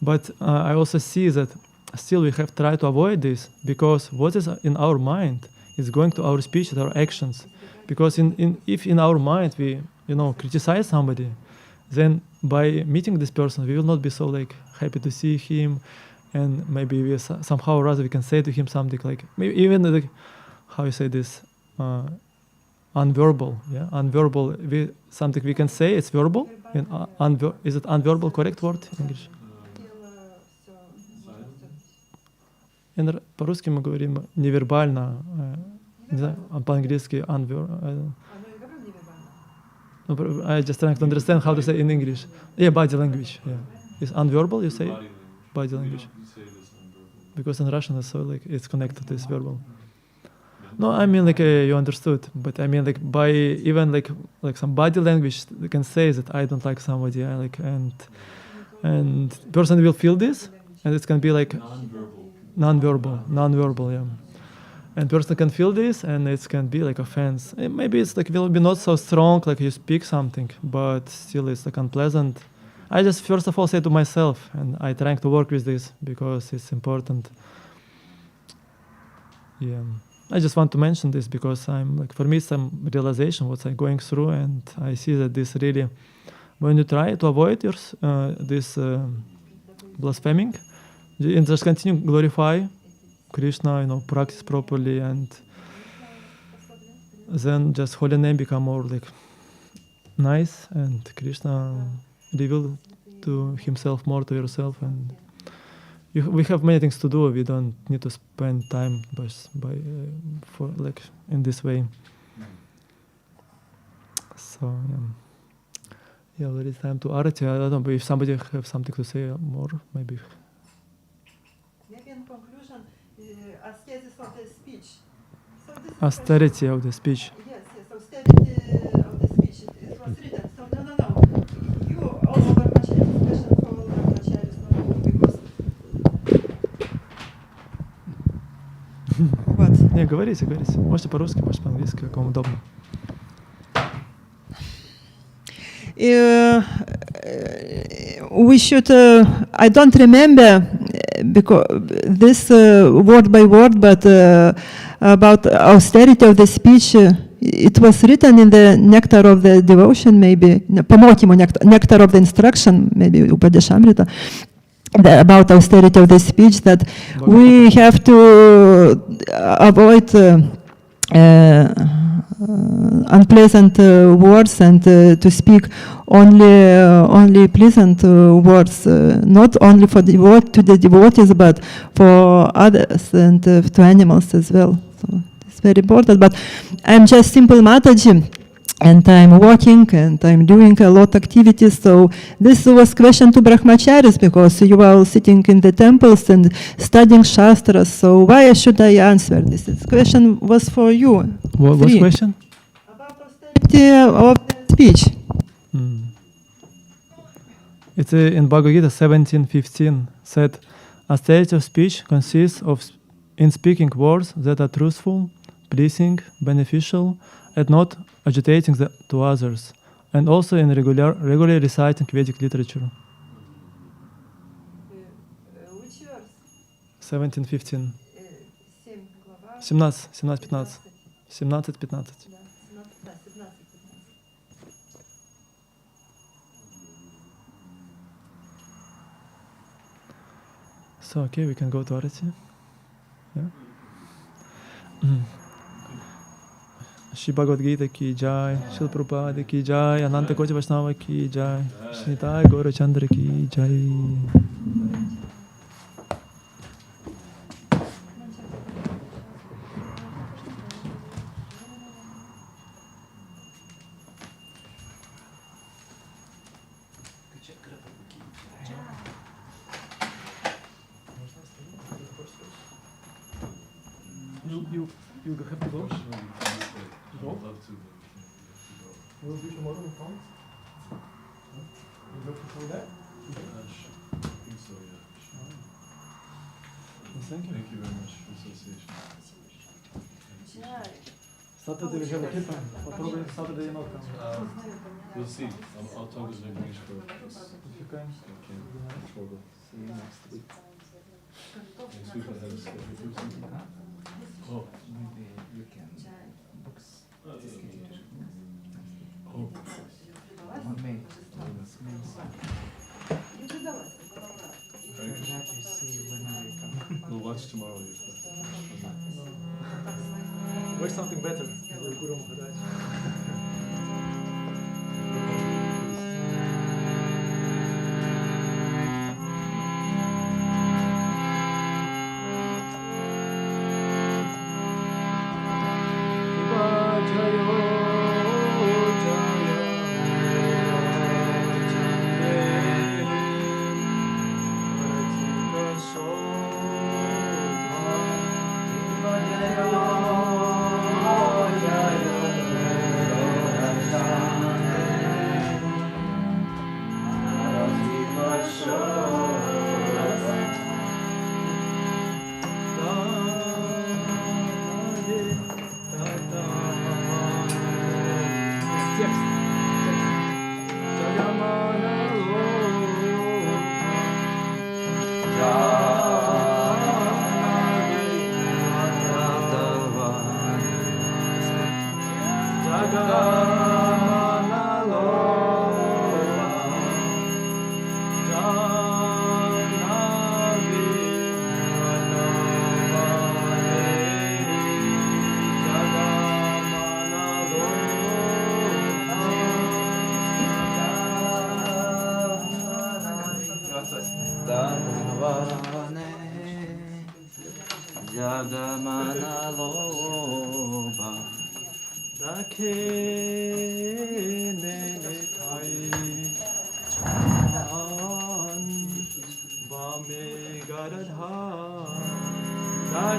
But I also see that still we have tried to avoid this, because what is in our mind is going to our speech and our actions. Because if in our mind we criticize somebody, then by meeting this person we will not be so like happy to see him, and maybe we somehow or other we can say to him something like, maybe even like, how you say this, unverbal, yeah, unverbal. Something we can say it's verbal. Is it unverbal correct word in English? По-русски мы говорим невербально, не знаю, по-английски I just trying to understand how to say in English. Yeah, body language. Yeah, it's unverbal. You say body language. Because in Russian it's so like it's connected to this verbal. No, I mean like you understood, but I mean like by even like some body language, you can say that I don't like somebody. I like and person will feel this, and it can be like non-verbal, yeah. And person can feel this, and it can be like offense. And maybe it's like will be not so strong, like you speak something, but still it's like unpleasant. I just first of all say to myself, and I trying to work with this because it's important. Yeah, I just want to mention this because I'm like, for me, some realization what I'm going through, and I see that this really, when you try to avoid this blaspheming, and just continue glorify Kṛṣṇa, practice properly, and then just holy name become more like nice, and Kṛṣṇa reveal to himself more to yourself, and we have many things to do. We don't need to spend time for like in this way. So yeah, there is time to arati. I don't know if somebody have something to say more, maybe. In conclusion, ascesis of the speech. So this is Austerity of the speech. Yes, austerity of the speech. It was written. So no. You also Brahmacharis, question for all Brahmacharis, because what? Не, говорите. Можете по-русски, можете по-английски, как вам удобно. We should, I don't remember because this word by word, but about austerity of the speech, it was written in the nectar of the devotion, maybe, nectar of the instruction, maybe Upadeshamrita, about austerity of the speech, that we have to avoid unpleasant words and to speak only pleasant words, not only for to the devotees, but for others and to animals as well. So it's very important. But I'm just simple Mataji, and I'm working and I'm doing a lot of activities. So this was question to Brahmacharis, because you are all sitting in the temples and studying Shastras. So why should I answer this? This question was for you. What question? About austerity of the speech. It's in Bhagavad Gita 17.15 said, A state of speech consists of in speaking words that are truthful, pleasing, beneficial, and not agitating to others, and also in regularly reciting Vedic literature. Which verse? 17-15. 7 глава. 17-15. 17-15. Да, 17. So, okay, we can go to Arati. Yeah? Shri Bhagavad-gīta ki jai, Shri Prabhupada ki jai, Ananta Koti Vaishnava ki jai, Shri Nitai Gaura Chandra ki jai. You have to go? I would love to. You will be tomorrow in France? You have to go there? I think so, yeah. Thank you. Thank you very much for the association. Saturday we have a trip, but probably Saturday you're not coming. We'll see. I'll talk to English for If you can. Okay. See you next week. Next week I have a schedule. Oh. Maybe you can books. Oh. On May. Thank you. That you see whenever you come. We'll watch tomorrow. Where's something better? Guru Maharaj. Ah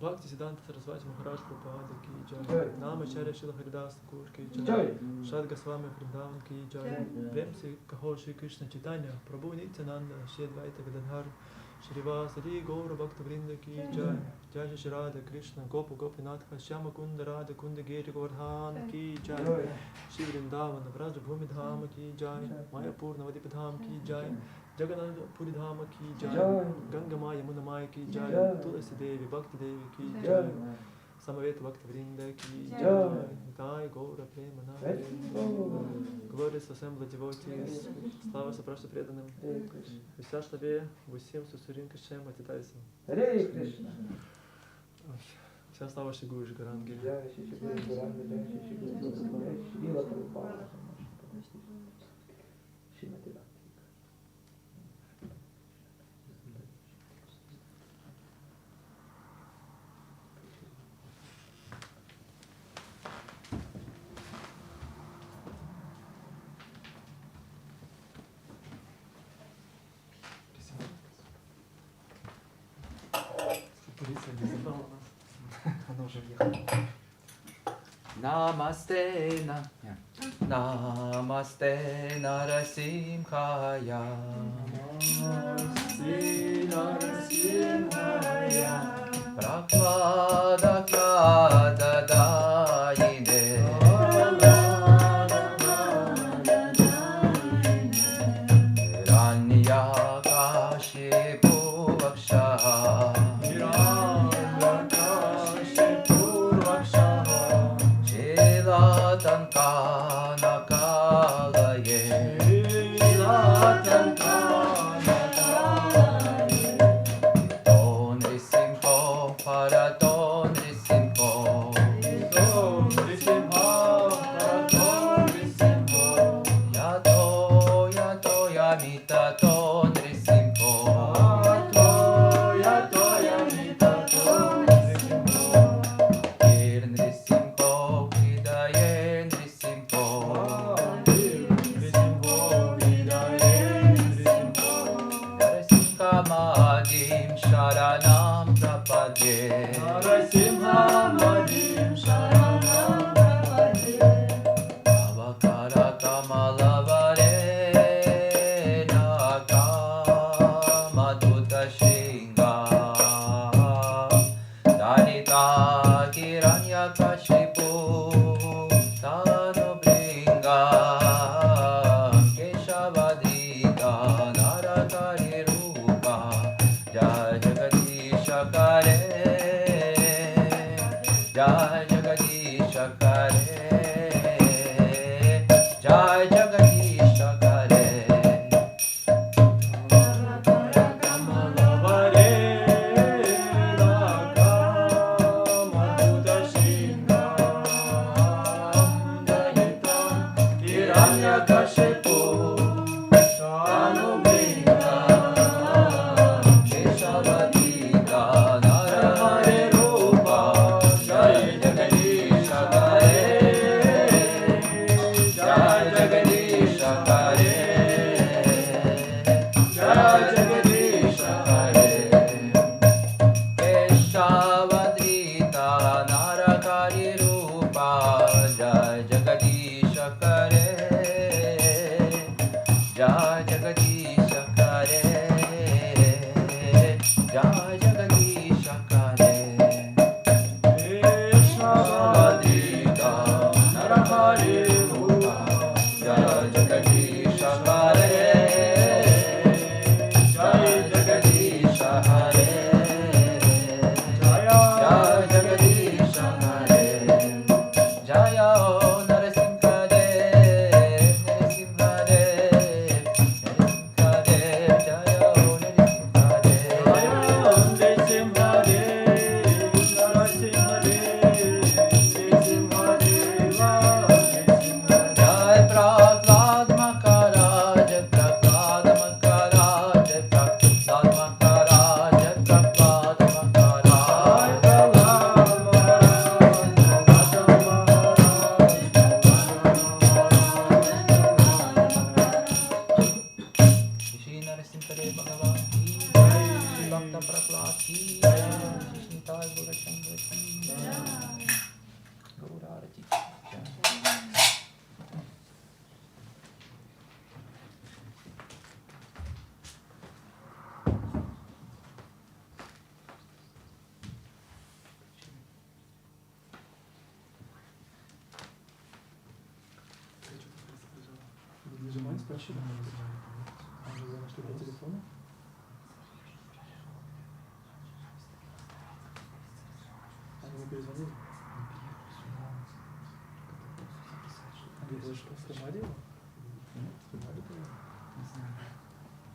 Bhakti Siddhanta Saraswati Maharaj Prabhupada ki jai, Namacharya Srila Haridas Thakur ki jai, Shad Goswami Vrindavan ki jai, Prem se kaho Shri Krishna Chaitanya, Prabhu Nityananda, Shri Advaita Gadadhar, Shri Vasari Gaura Bhakta Vrinda ki jai, Jai Shri Radha Krishna Gopa Gopinatha, Shyama Kunda Radha Kunda Giri Govardhan ki jai, Shri Vrindavan Vraja Bhumi Dhama ki jai, Mayapur Navadip Dham ki jai, Jagannath Puri Dhama ki jai, Ganga Maya Muna Maya ki jai, Tulasi Devi Bhakti Devi ki jai, Samaveta Bhakti Vrinda ki jai, Jai Gaura Premanande, glorious assembled devotees, слава сопрашно преданным, вся шлабе, всем сусурим кишем атитайсам. Харе Кришна. Вся слава Шри Гуру Гаранги. Jai Shri Guru Gauranga, Jai Shri Guru Gauranga, Srila Prabhupada, Srimati Bhakti. Namaste Namaste Narasimhaya Namaste Narasimhaya Prahlada Dayine Hiranyakashipu Vakshaha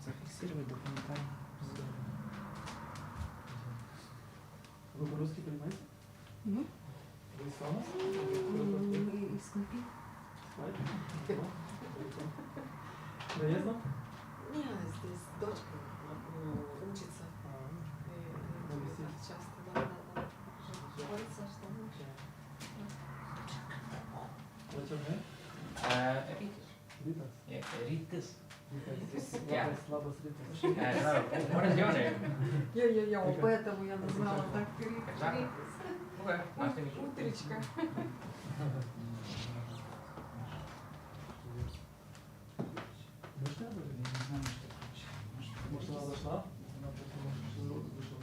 Зафиксировать документально. Вы по-русски понимаете? Ну? Вы сама? Из Kaip. Наездно? Нет, здесь дочка учится. Часто, да. Говорится, что What's your name? Ritas. Ritas. Ritas. Yeah. Labas rytas. What is your name? Я, поэтому я назвала так Ekačakra. Okay, nice to meet you. утречка. Вышла? Я не знаю, что хочет. Может, она зашла? Она просто вышла.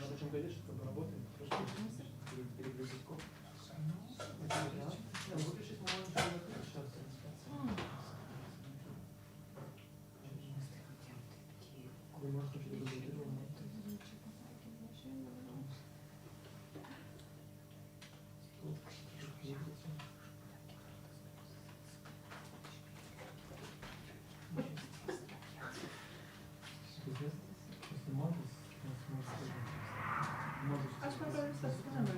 Надо чем говорить, что работает. Перегрузить коп. Выключить, по-моему, сейчас. Вы можете включить заблокировано. Aš manau, visas skambina.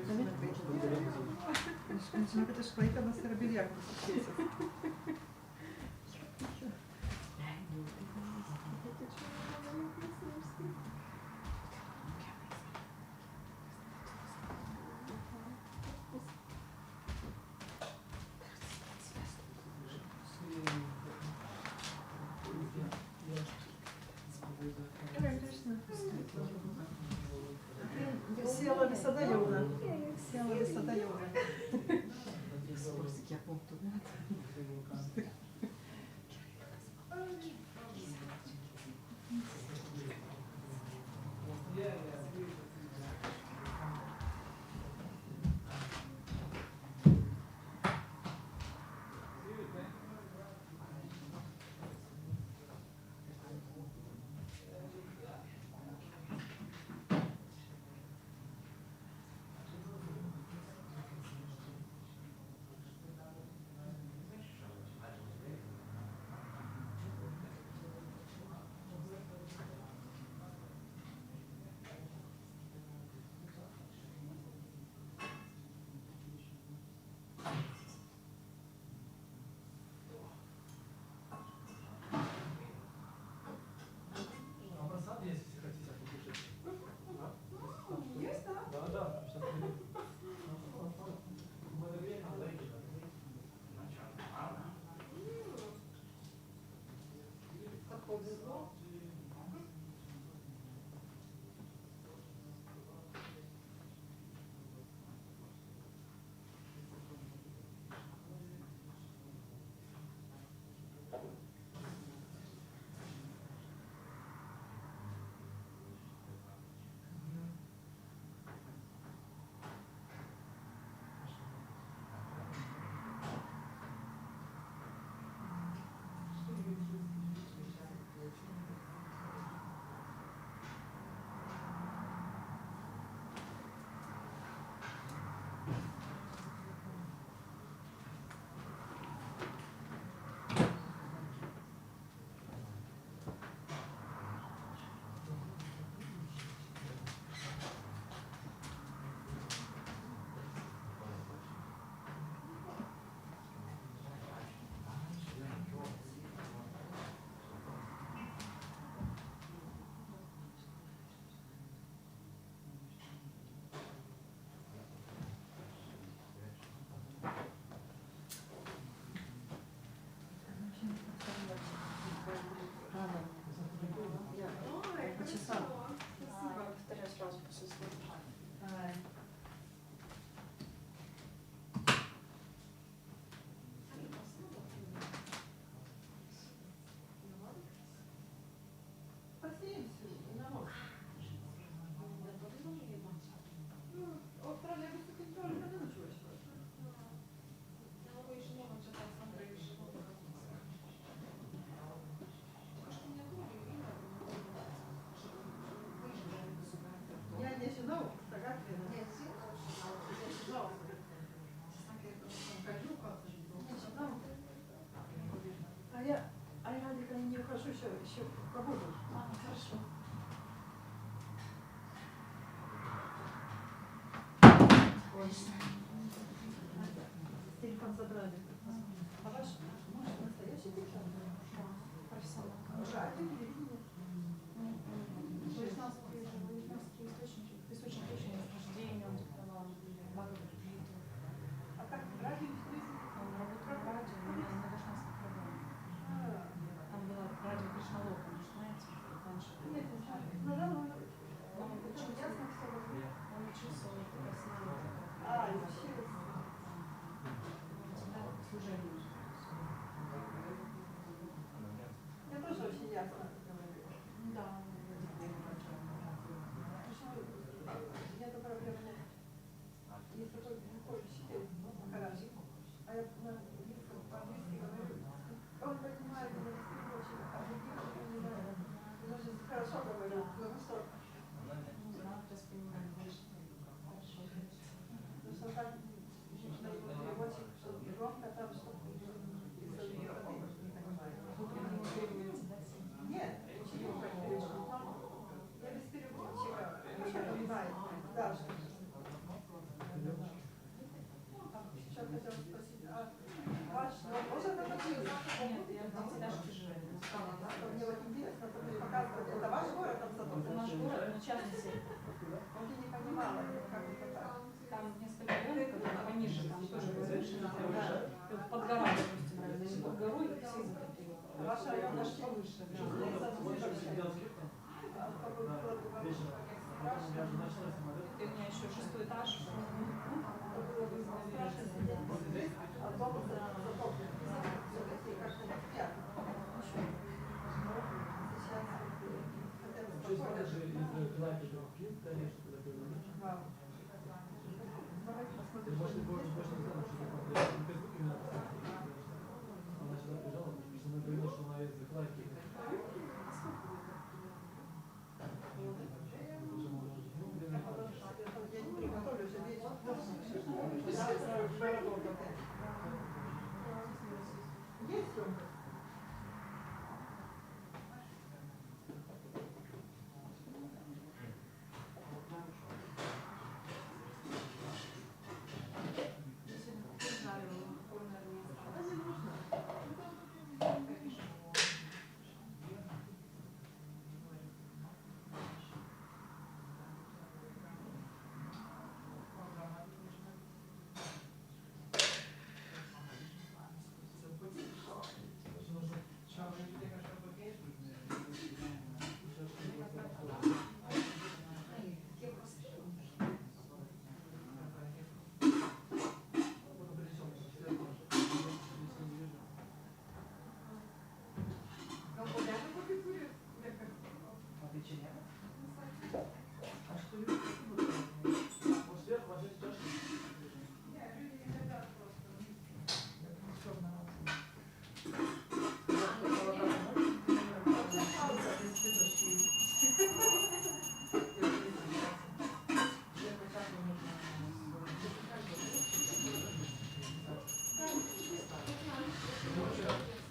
Žinau, kad iš Klaipėdos yra biliardas iškeisęs. Siela visada jauna. Siela visada jauna. Kiek punktų metų. часа. Повторяю сразу после слова. А я не ухожу, еще побуду. Хорошо. Телефон забрали. А ваш настоящий телефон? Профессионал. Радио, телевидение. Источник очень рождения, он диктовал Bhagavad-gītoje. А как радио? Он работал в радио, у меня на Вайшнавской программе. Там было радио Kṛṣṇa, знаете, раньше. Нет, не знаю. Ну да, ну. Он учился, он учился, он как раз А, учился. служение. Я тоже очень ясно говорю. Да. Нет проблем нет. Есть такой глухой учитель, Махарадж, а я по-английски говорю. Он понимает меня очень, а других не понимает. Он очень хорошо говорит, потому что так нужно переводчик, чтобы громко там, чтобы не понимает. Нет, ученик как переводчик. Я без переводчика вообще понимаю, да, что еще хотела спросить, а ваш, можно это Нет, я даже тяжелее. мне вот интересно, что мне показывать, это ваш город там Это Сатурн? наш город, но частный сектор. Вот я не понимала, как это так. Там несколько районов, пониже, там тоже возвышенно. Вот под горой, допустим, значит, под горой все затопило. Ваш район наш повыше. Ты у меня еще 6-й этаж.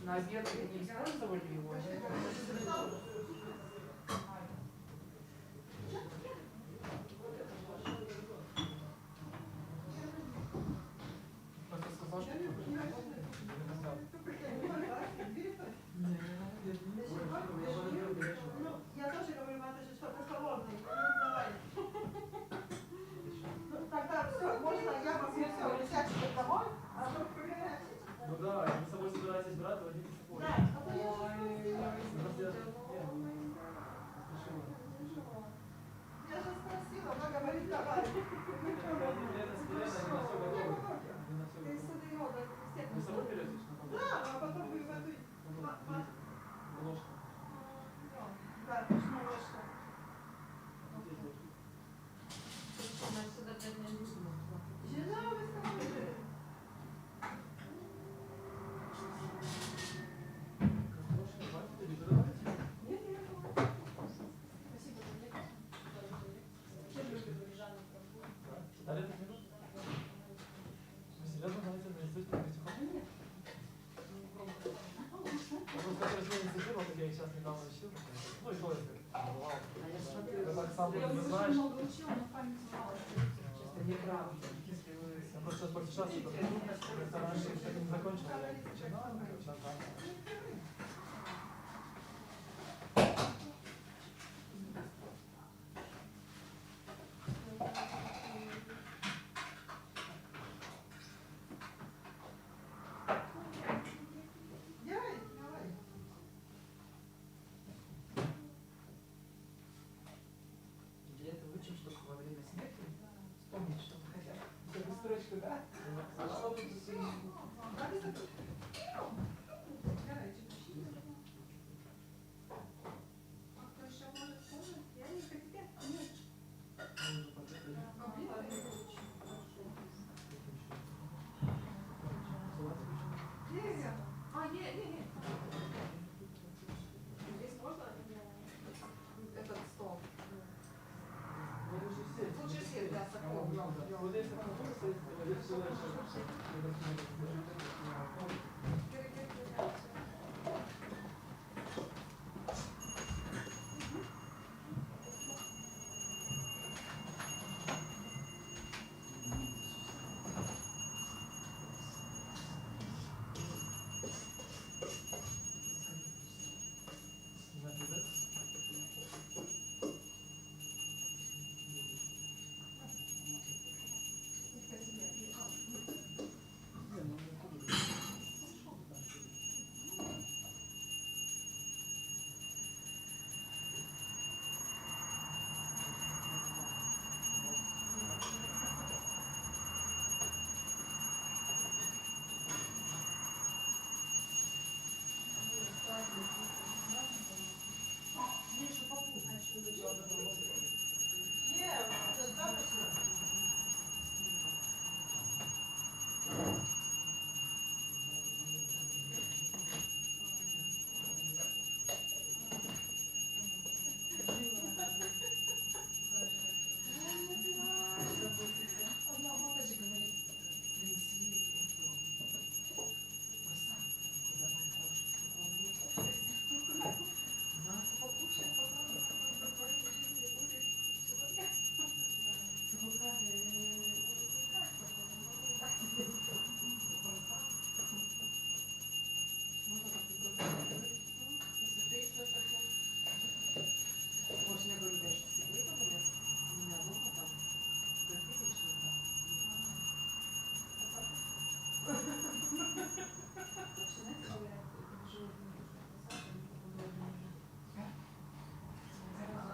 На обед не использовали его? Я тоже говорю, матушка, что ты холодный. Давай. Ну, тогда все, можно я вас все, сядьте домой, а то проверяйте. Ну да, вы с собой собираетесь брать, водите с собой. Да, а то я недавно учил, ну и то есть бывал. Я Вы так сам уже не знаешь. много учила, но память мало. Это неправда. Если вы, я просто сейчас путешествую, то раньше еще не закончил, я начинал, короче, Для этого учим, чтобы во время смерти вспомнить, что мы хотят. Эту строчку, да? А что тут Кто еще может помнить? Я не хотела. Не. Здесь можно этот стол? Лучше все для сокола. вот если она будет стоять, то я все дальше.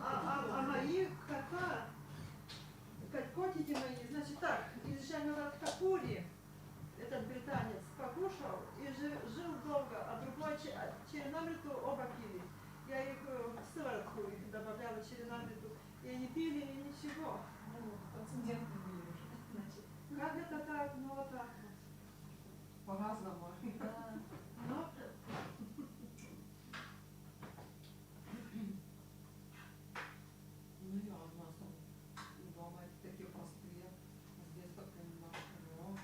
А мои кота, как котики мои, значит так, из Капури, этот британец, покушал и жил долго, а другой черенамриту оба пили. Я их в сыворотку их добавляла черенамриту, и они пили, и ничего. Трансцендентные были уже. Значит, Как это так? Ну вот так. по-разному. Ну, Ну я у нас дома такие простые, с детства понимаю, что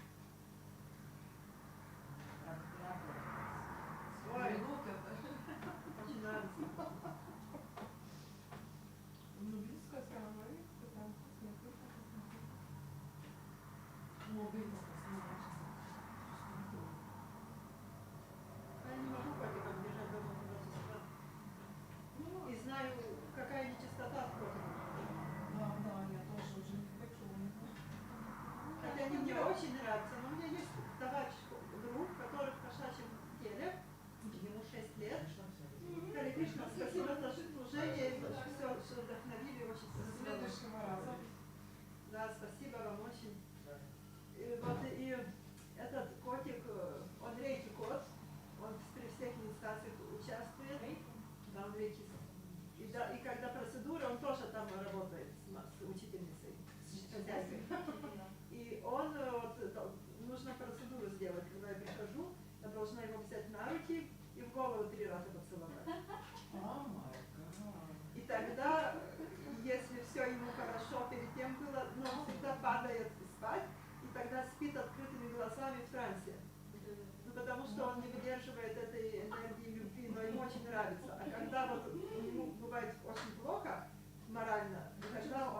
ой, минут это. очень нравится. Ну, близко говорит, что там вкусно, ну, близко, Я не могу котикам держать дома туда-сюда. Ну, и знаю, какая нечистота в котиках. Да, я тоже уже не хочу. Хотя они мне очень нравятся, но у меня есть товарищ, друг, который в кошачьем теле, ему 6 лет. Харе Кṛṣṇa, спасибо за служение, все, что вдохновили, очень спасибо. Следующего раза. Да, спасибо вам очень. И, вот, и этот котик, он рейки кот, он при всех инициациях участвует. Да, он рейки. И, да, и когда процедура, он тоже там работает с учительницей, с хозяйкой. И он, вот, нужно процедуру сделать, когда я прихожу, я должна его взять на руки и в голову 3 раза поцеловать. И тогда, если все ему хорошо перед тем было, но он всегда падает спать, и тогда спит открытыми глазами в трансе. Ну, потому что он не выдерживает этой энергии любви, но ему очень нравится. А когда бывает очень плохо морально, когда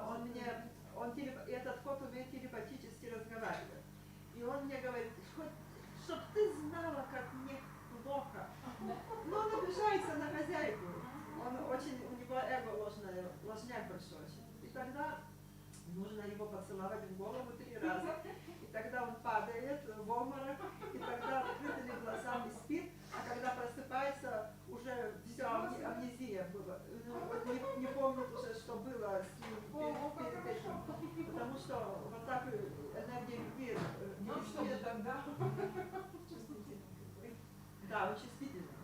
этот кот умеет телепатически разговаривать. И он мне говорит, чтоб ты знала, как мне плохо. Но он обижается на хозяйку. У него эго ложное, ложняк большой очень. И тогда нужно его поцеловать в голову 3 раза. И тогда он падает в обморок, и тогда открытыми глазами спит, а когда просыпается, уже все, амнезия была. Не помнит уже, что было с ним перед этим. Потому что вот так энергия любви. Ну что же тогда? Да, очень чувствительно.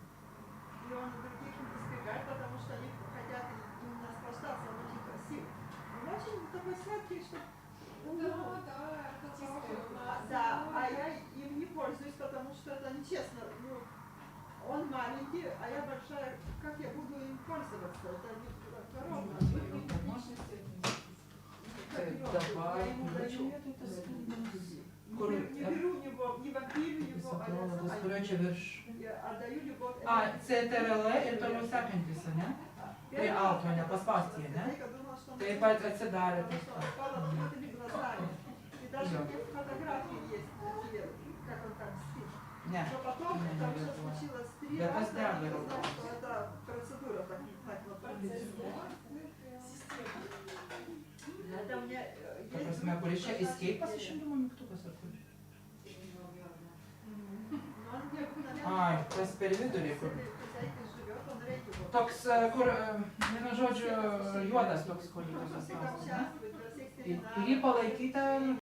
И он других не избегает, потому что они хотят им наслаждаться, он очень красивый. Он очень такой сладкий, что... Да, это чистое у нас. Да, а я им не пользуюсь, потому что это нечестно. Ну, он маленький, а я большая. Как я буду им пользоваться? Это не коровна. Давай. Я ему даю. Не беру него, не вампирю его, я отдаю любовь. А, це ТРЛ, це Русакентіса, не? При Алтмане, поспасти, не? Ты отседали. Спала открытыми глазами. И даже фотографии есть, как он там спит. Нет. Но потом, там что случилось 3 Это раза, здравый я разговор. знаю, что это процедура так вот произошла. Это у меня есть... Просто мы были еще эскейп посвящен, думаю, кто посвящен? Ай, tas per vidurį, kur. Toks, kur, vienu žodžiu, juodas toks koridorius, ne? Ir jį palaikyta